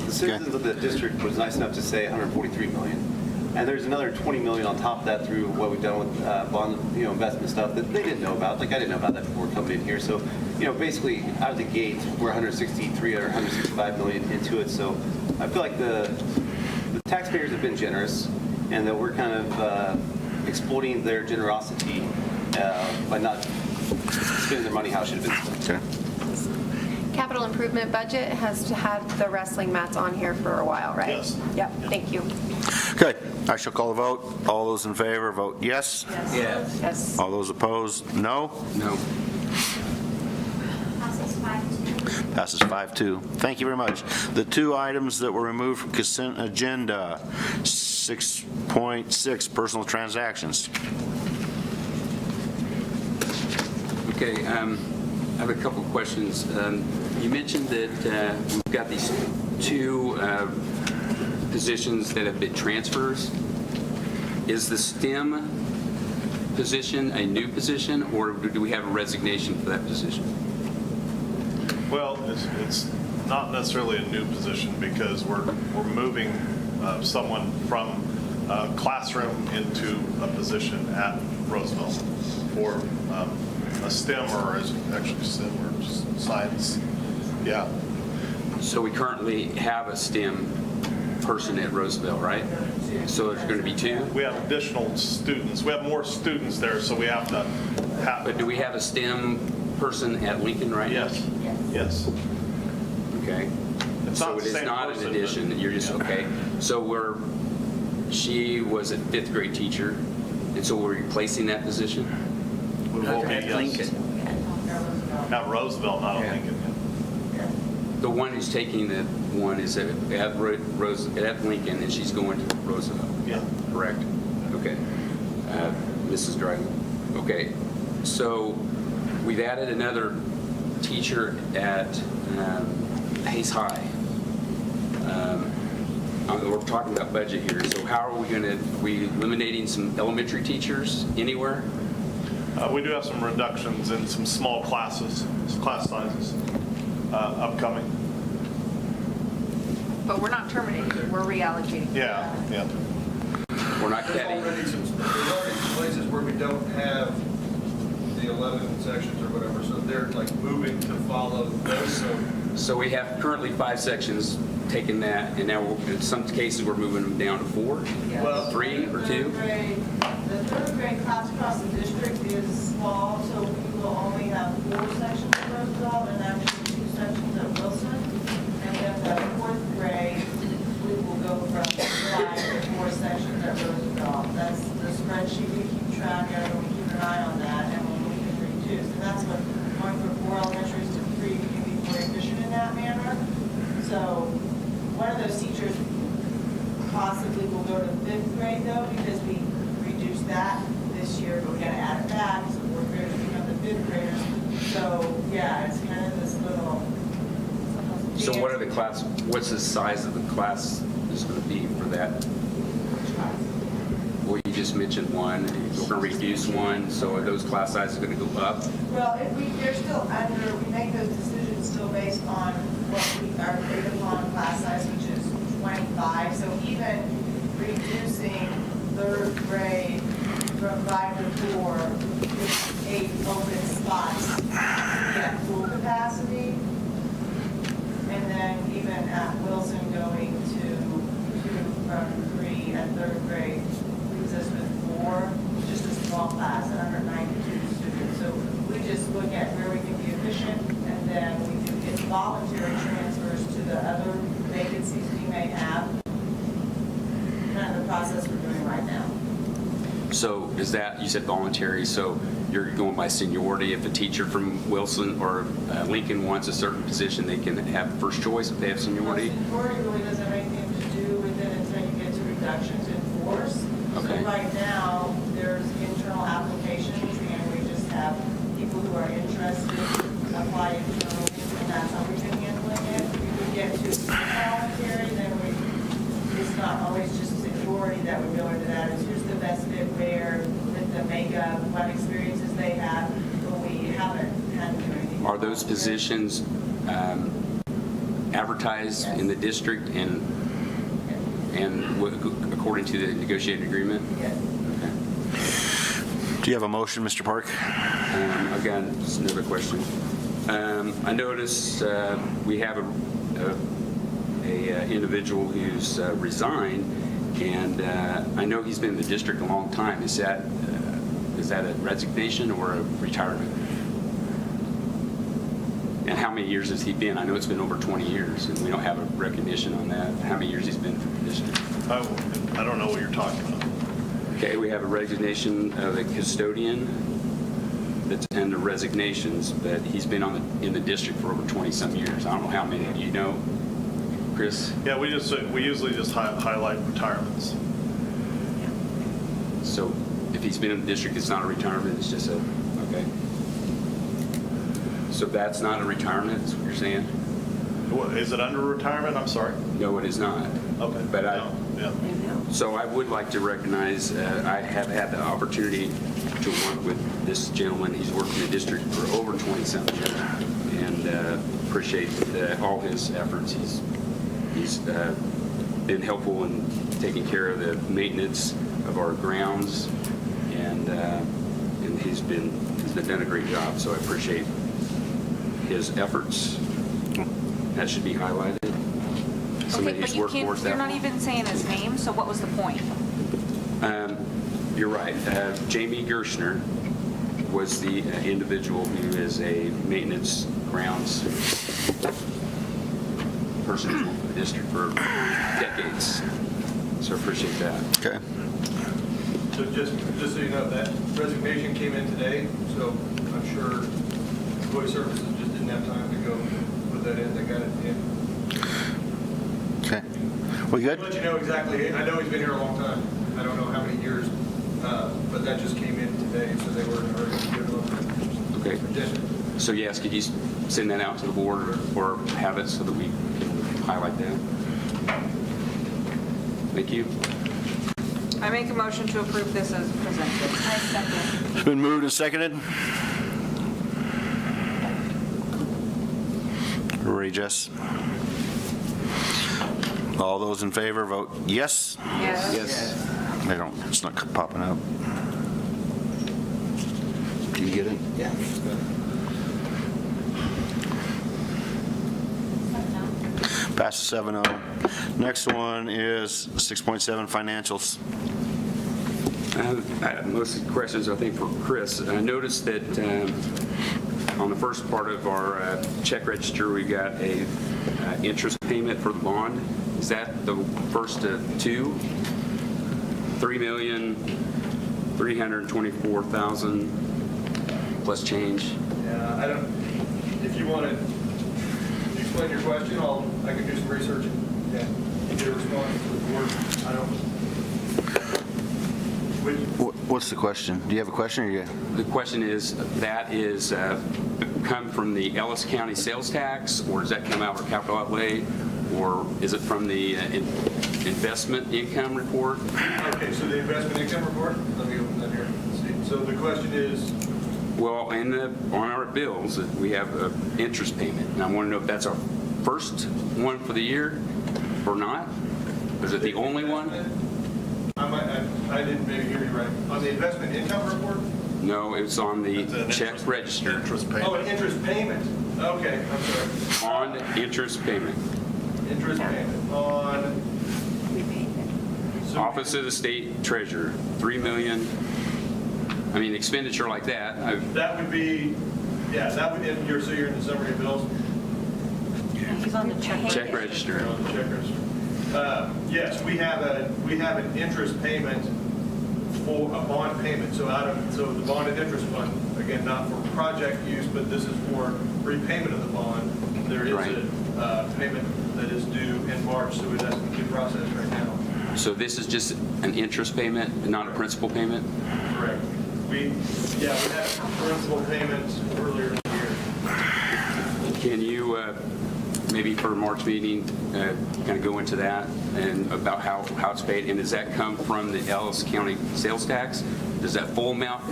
The citizens of the district was nice enough to say $143 million. And there's another $20 million on top of that through what we've done with bond, investment stuff that they didn't know about. Like I didn't know about that before coming in here. So, basically out of the gate, we're 163 or 165 million into it. So I feel like the taxpayers have been generous, and that we're kind of exploiting their generosity by not spending their money how it should have been spent. Okay. capital improvement budget has had the wrestling mats on here for a while, right? Yes. Yep, thank you. Okay, I shall call the vote. All those in favor, vote yes. Yes. Yes. All those opposed, no. No. Passes 5-2. Thank you very much. The two items that were removed from consent agenda, 6.6, personal transactions. Okay, I have a couple of questions. You mentioned that we've got these two positions that have been transfers. Is the STEM position a new position, or do we have a resignation for that position? Well, it's not necessarily a new position because we're moving someone from a classroom into a position at Roosevelt for a STEM or actually STEM or science. Yeah. So we currently have a STEM person at Roosevelt, right? So there's going to be two? We have additional students. We have more students there, so we have to have. But do we have a STEM person at Lincoln right now? Yes. Yes. Okay. It's So not it the is same not person, an addition, but- you're just, okay. So she was a fifth grade teacher, and so we're replacing that position? We will be, At yes. Lincoln. At Roosevelt, not Yeah. Lincoln. The one who's taking the one is at Lincoln, and she's going to Roosevelt? Yeah. Correct. Okay. Mrs. Dragon. Okay. So we've added another teacher at Hayes High. We're talking about budget here. So how are we eliminating some elementary teachers anywhere? We do have some reductions in some small class sizes upcoming. But we're not terminating, we're reallocating. Yeah, yeah. We're not There's cutting. already some places where we don't have the 11 sections or whatever, so they're like moving to follow those. So we have currently 5 sections, taking that, and now in some cases we're moving them down to 4, Well, 3 or 2. The third grade class across the district is small, so we will only have 4 sections at Roosevelt and actually 2 sections at Wilson. And then the fourth grade, we will go from 5 to 4 sections at Roosevelt. That's the spreadsheet we keep track of, and we keep an eye on that, and when we can reduce. And that's what going from 4 elementaries to 3, we can be more efficient in that manner. So one of those teachers possibly will go to 5th grade though, because we reduced that this year, but we're gonna add it back, so 4th graders become the 5th graders. So, yeah, it's kind of this little. So what's the size of the class is going to be for that? Well, you just mentioned one, we're going to reduce one, so are those class sizes going to go up? Well, they're still under, we make those decisions still based on what we are agreed upon class size, which is 25. So even reducing 3rd grade from 5 to 4, with 8 open spots at full capacity. And then even at Wilson going to 2 from 3 at 3rd grade leaves us with 4, just a small class at 192 students. So we just look at where we can be efficient, and then we do get voluntary transfers to the other vacancies we may have. Kind of the process we're doing right now. So is that, you said voluntary, so you're going by seniority. If a teacher from Wilson or Lincoln wants a certain position, they can have first choice if they have seniority? Seniority really doesn't have anything to do with it until you get to reductions in force. Okay. So right now, there's internal applications, and we just have people who are interested apply internally, and that's how we've been handling it. If we get to voluntary, then it's not always just seniority that would go into that. It's who's the best fit where, with the makeup, what experiences they have, but we haven't had to do anything. Are those positions advertised in the district and according to the negotiated agreement? Yes. Do you have a motion, Mr. Park? Again, just another question. I noticed we have a individual who's resigned, and I know he's been in the district a long time. Is that a resignation or a retirement? And how many years has he been? I know it's been over 20 years, and we don't have a recognition on that. How many years he's been for the district? I don't know what you're talking about. Okay, we have a resignation of a custodian that's under resignations, but he's been in the district for over 20-some years. I don't know how many. Do you know, Chris? Yeah, we usually just highlight retirements. So if he's been in the district, it's not a retirement, it's just okay. So that's not a retirement, is what you're saying? What, is it under retirement? I'm sorry. No, it is not. Okay. But Yeah. So I would like to recognize, I have had the opportunity to work with this gentleman. He's worked in the district for over 20-something years, and appreciate all his efforts. He's been helpful in taking care of the maintenance of our grounds, and he's done a great job. So I appreciate his efforts. That should be highlighted. Okay, but you're not even saying his name, so what was the point? You're right. Jamie Gershner was the individual who is a maintenance grounds person for the district for decades. So I appreciate that. Okay. So just so you know, that resignation came in today, so I'm sure employee services just didn't have time to go put that in. They got it in. Okay. We good? I'll let you know exactly. I know he's been here a long time. I don't know how many years, but that just came in today, so they were in a hurry to give them. Okay. So yes, could you send that out to the board or have it so that we can highlight that? Thank you. I make a motion to approve this as presented. I second. It's been moved and seconded. Ready, Jess? All those in favor vote yes. Yes. Yes. It's not popping up. Do you get it? Yeah. Passes 7-0. Next one is 6.7 financials. Most of the questions, I think, for Chris. I noticed that on the first part of our check register, we got a interest payment for the bond. Is that the first of two? $3,324,000 plus change. Yeah, I don't. If you want to explain your question, I can do some research and get a response to the board. I don't. What's the question? Do you have a question? Or you? The question is, that is come from the Ellis County sales tax, or does that come out of our capital outlay, or is it from the investment income report? Okay, so the investment income report. Let me open that here. Let's see. So the question is. Well, on our bills, we have an interest payment, and I want to know if that's our first one for the year or not. Is it the only one? I didn't maybe hear you right. On the investment income report? No, it was on the check register. Interest payment. Oh, an interest payment. Okay, I'm sorry. On interest payment. Interest payment on. Office of the State Treasurer, $3 million. I mean, expenditure like that. That would be, yeah, that would, so you're in the summary of bills? He's on the Check register. You're on the check register. Yes, we have an interest payment for a bond payment. So the bond and interest fund, again, not for project use, but this is for repayment of the bond. There is a payment that is due in March, so it has to be processed right now. So this is just an interest payment, not a principal payment? Correct. We had principal payments earlier in the year. Can you, maybe for a March meeting, kind of go into that and about how it's paid? And does that come from the Ellis County sales tax? Does that full amount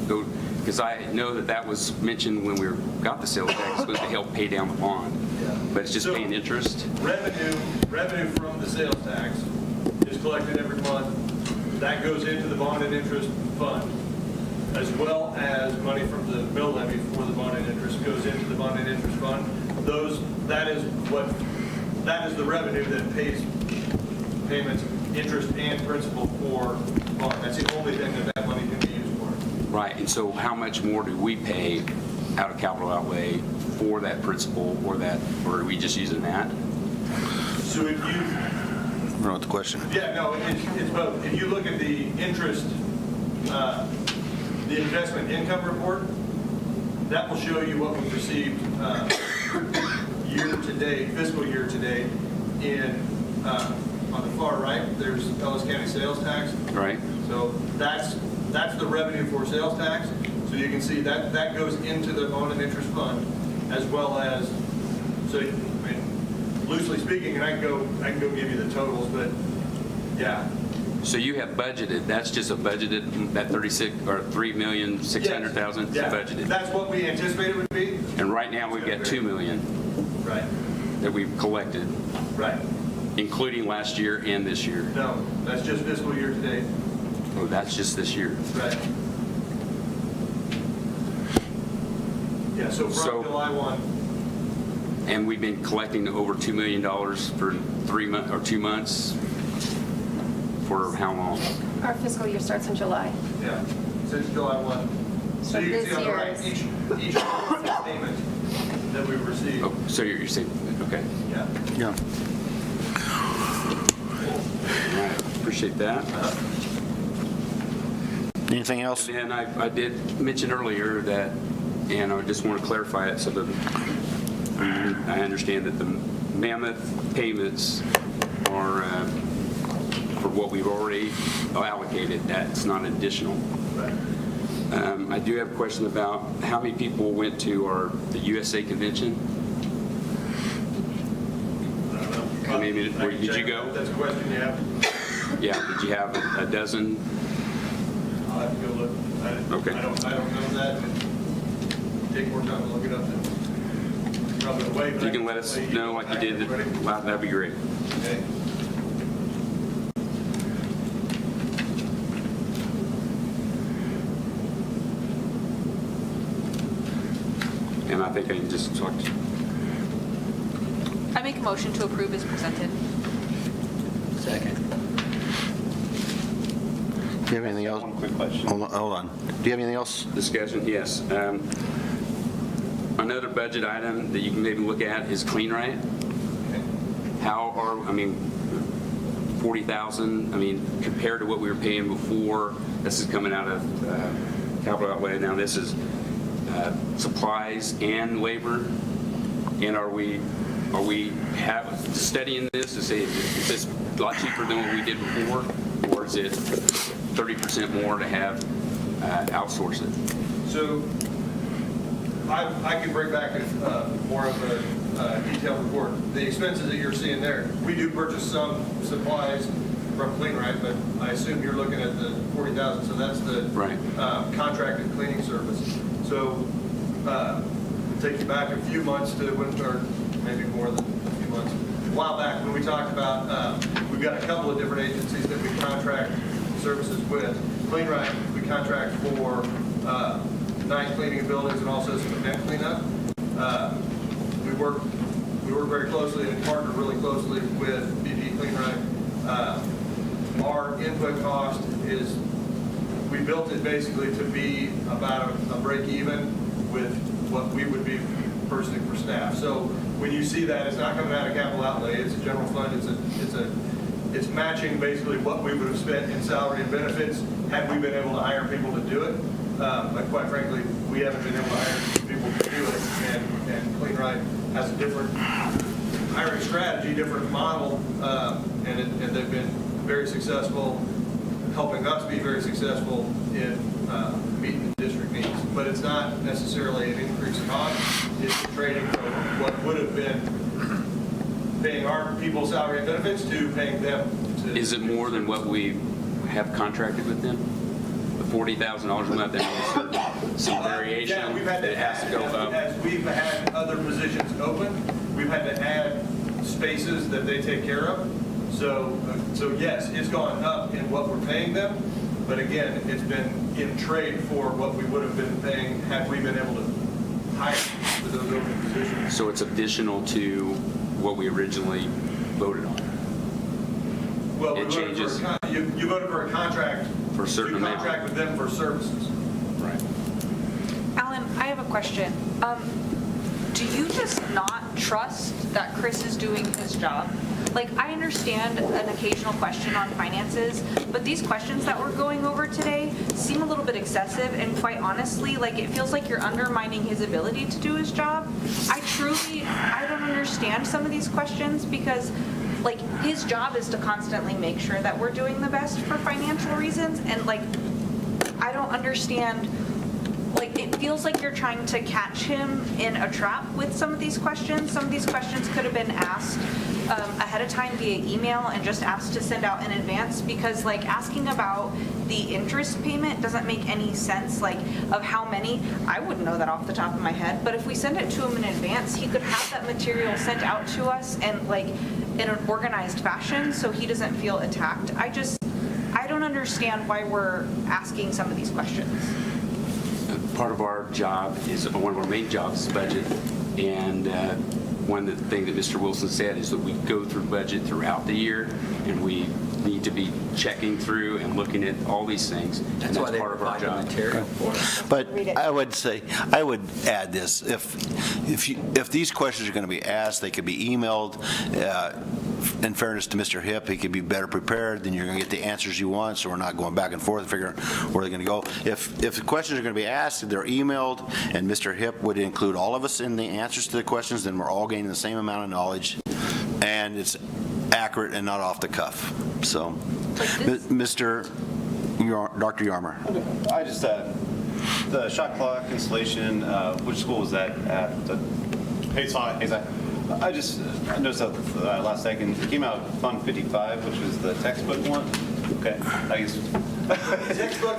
go? Because I know that was mentioned when we got the sales tax, it was to help pay down the bond. But it's just paying interest? Revenue from the sales tax is collected every month. That goes into the bond and interest fund, as well as money from the mill levy for the bond and interest goes into the bond and interest fund. That is the revenue that pays payments, interest and principal for bond. That's the only thing that money can be used for. Right, and so how much more do we pay out of capital outlay for that principal, or are we just using that? So if you, I don't know what the question is. yeah, no, it's both. If you look at the interest, the investment income report, that will show you what we've received year to date, fiscal year to date. On the far right, there's Ellis County sales tax. Right. So that's the revenue for sales tax. So you can see that goes into the bond and interest fund, as well as, so I mean, loosely speaking, and I can go give you the totals, but yeah. So you have budgeted, that's just a budgeted, that 36, or 3,600,000 Yeah, budgeted? that's what we anticipated would be. And right now, we've got 2 million Right, that we've collected, right. including last year and this year. No, that's just fiscal year to date. Oh, that's just this year. Right. Yeah, so So- from July 1. And we've been collecting over $2 million for 3 months, or 2 months, for how long? Our fiscal year starts in July. Yeah, since July 1. So So you can this see on the right, year's- each payment that we've received. Oh, so you're saying, okay. Yeah. Yeah. All right, appreciate that. Anything else? And I did mention earlier that, and I just want to clarify it so that I understand that the mammoth payments are for what we've already allocated. That's not additional. Right. I do have a question about how many people went to the USA convention? I don't know. How many I can did you check. go? That's a question you have. Yeah, did you have a dozen? I'll have to go look. Okay. I don't know that. Take more time to look it up than probably the way. If you can let us know like you did, that'd be great. Okay. And I think I can just talk to I make a motion to approve as presented. Second. Do you have anything else? One quick question. Hold on. Do you have anything else? discussion. Yes. Another budget item that you can maybe look at is Clean Right. How are, I mean, 40,000, I mean, compared to what we were paying before, this is coming out of capital outlay. Now this is supplies and labor. And are we studying this to say, is this a lot cheaper than what we did before? Or is it 30% more to have outsource it? So I can bring back more of a detailed report. The expenses that you're seeing there, we do purchase some supplies from Clean Right, but I assume you're looking at the 40,000, so that's the Right. Contracted cleaning service. So take you back a few months to when, or maybe more than a few months, a while back when we talked about, we've got a couple of different agencies that we contract services with. Clean Right, we contract for night cleaning of buildings and also some event cleanup. We work very closely and partner really closely with BP Clean Right. Our input cost is, we built it basically to be about a break even with what we would be purchasing for staff. So when you see that, it's not coming out of capital outlay, it's a general fund, it's matching basically what we would have spent in salary and benefits had we been able to hire people to do it. But quite frankly, we haven't been able to hire people to do it, and Clean Right has a different hiring strategy, different model, and they've been very successful, helping us be very successful in meeting the district needs. But it's not necessarily an increased cost, it's trading from what would have been paying our people salary and benefits to paying them. Is it more than what we have contracted with them? The $40,000 a month, there's some variation Yeah, we've had that to has to go up? as we've had other positions open, we've had to add spaces that they take care of. So yes, it's gone up in what we're paying them, but again, it's been in trade for what we would have been paying had we been able to hire for those open positions. So it's additional to what we originally voted on? Well, It changes. You voted for a contract. For a certain You amount. contract with them for services. Right. Alan, I have a question. Do you just not trust that Chris is doing his job? Like, I understand an occasional question on finances, but these questions that we're going over today seem a little bit excessive, and quite honestly, like, it feels like you're undermining his ability to do his job. I don't understand some of these questions because, like, his job is to constantly make sure that we're doing the best for financial reasons, and, like, I don't understand. Like, it feels like you're trying to catch him in a trap with some of these questions. Some of these questions could have been asked ahead of time via email and just asked to send out in advance, because like asking about the interest payment doesn't make any sense, like of how many. I wouldn't know that off the top of my head, but if we send it to him in advance, he could have that material sent out to us and like in an organized fashion so he doesn't feel attacked. I don't understand why we're asking some of these questions. Part of our job is, one of our main jobs is budget, and one of the things that Mr. Wilson said is that we go through budget throughout the year, and we need to be checking through and looking at all these things, and that's why they part of our provide the job. material for us. But I would add this, if these questions are going to be asked, they could be emailed. In fairness to Mr. Hipp, he could be better prepared, then you're going to get the answers you want, so we're not going back and forth figuring where they're going to go. If the questions are going to be asked, they're emailed, and Mr. Hipp would include all of us in the answers to the questions, then we're all gaining the same amount of knowledge, and it's accurate and not off the cuff. So, Dr. Yarmer. I just, the shot clock installation, which school was that at? Hayes High. Hayes High. I noticed that last second, it came out Fund 55, which was the textbook one. Okay, I guess. Textbook,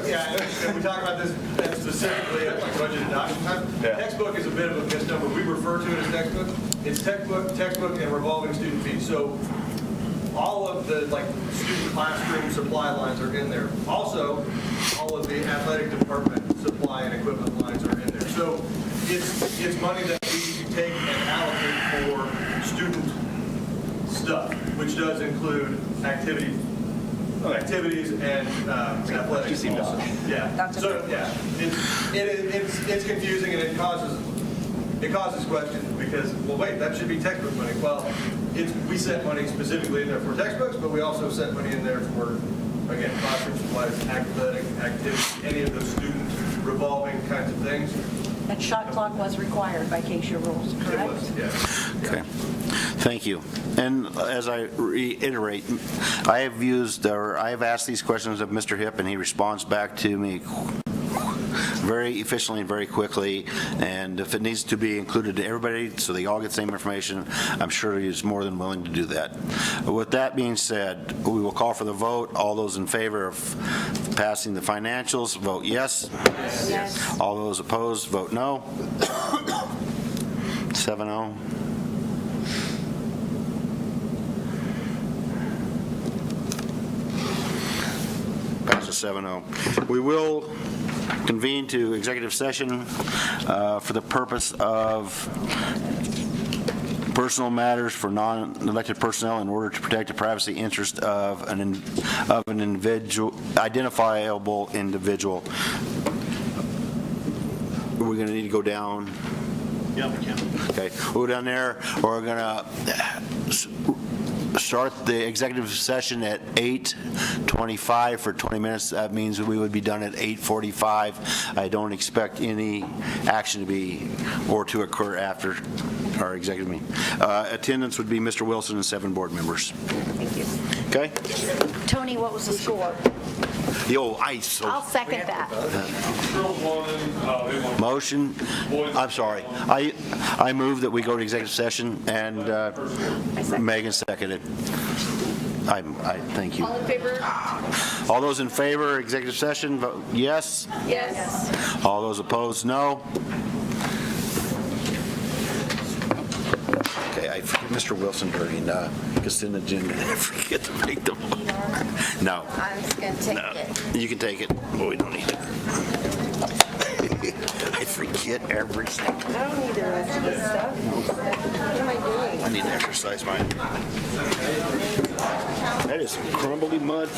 yeah, and we talk about this specifically at like budget adoption time. Yeah. Textbook is a bit of a misnomer. We refer to it as textbook. It's textbook, and revolving student fees. So all of the like student classroom supply lines are in there. Also, all of the athletic department supply and equipment lines are in there. So it's money that we take and allocate for student stuff, which does include activities and athletics also. Yeah. So yeah, it's confusing and it causes questions because, well, wait, that should be textbook money. Well, we set money specifically in there for textbooks, but we also set money in there for, again, classroom supplies, athletic activities, any of those student revolving kinds of things. And shot clock was required by CASIA rules, correct? It was, yes. Okay, thank you. And as I reiterate, I have asked these questions of Mr. Hipp, and he responds back to me very efficiently and very quickly, and if it needs to be included to everybody so they all get the same information, I'm sure he's more than willing to do that. With that being said, we will call for the vote. All those in favor of passing the financials, vote yes. Yes. All those opposed, vote no. 7-0. Passes 7-0. We will convene to executive session for the purpose of personal matters for non-elected personnel in order to protect the privacy interest of an individual, identifiable individual. We're going to need to go down. Yeah, we can. Okay, we'll go down there. We're going to start the executive session at 8:25 for 20 minutes. That means we would be done at 8:45. I don't expect any action to occur after our executive meeting. Attendance would be Mr. Wilson and 7 board members. Thank you. Okay? Tony, what was the score? The old ice. I'll second that. Motion. I'm sorry. I move that we go to executive session, and Megan seconded. I thank you. All in favor? All those in favor, executive session, vote yes. Yes. All those opposed, no. Okay, I forget Mr. Wilson during consent agenda. I forget to make them. No. I'm just going to take it. You can take it, but we don't need it. I forget everything. I don't need the rest of this stuff. What am I doing? I need to exercise mine. That is crumbly mud.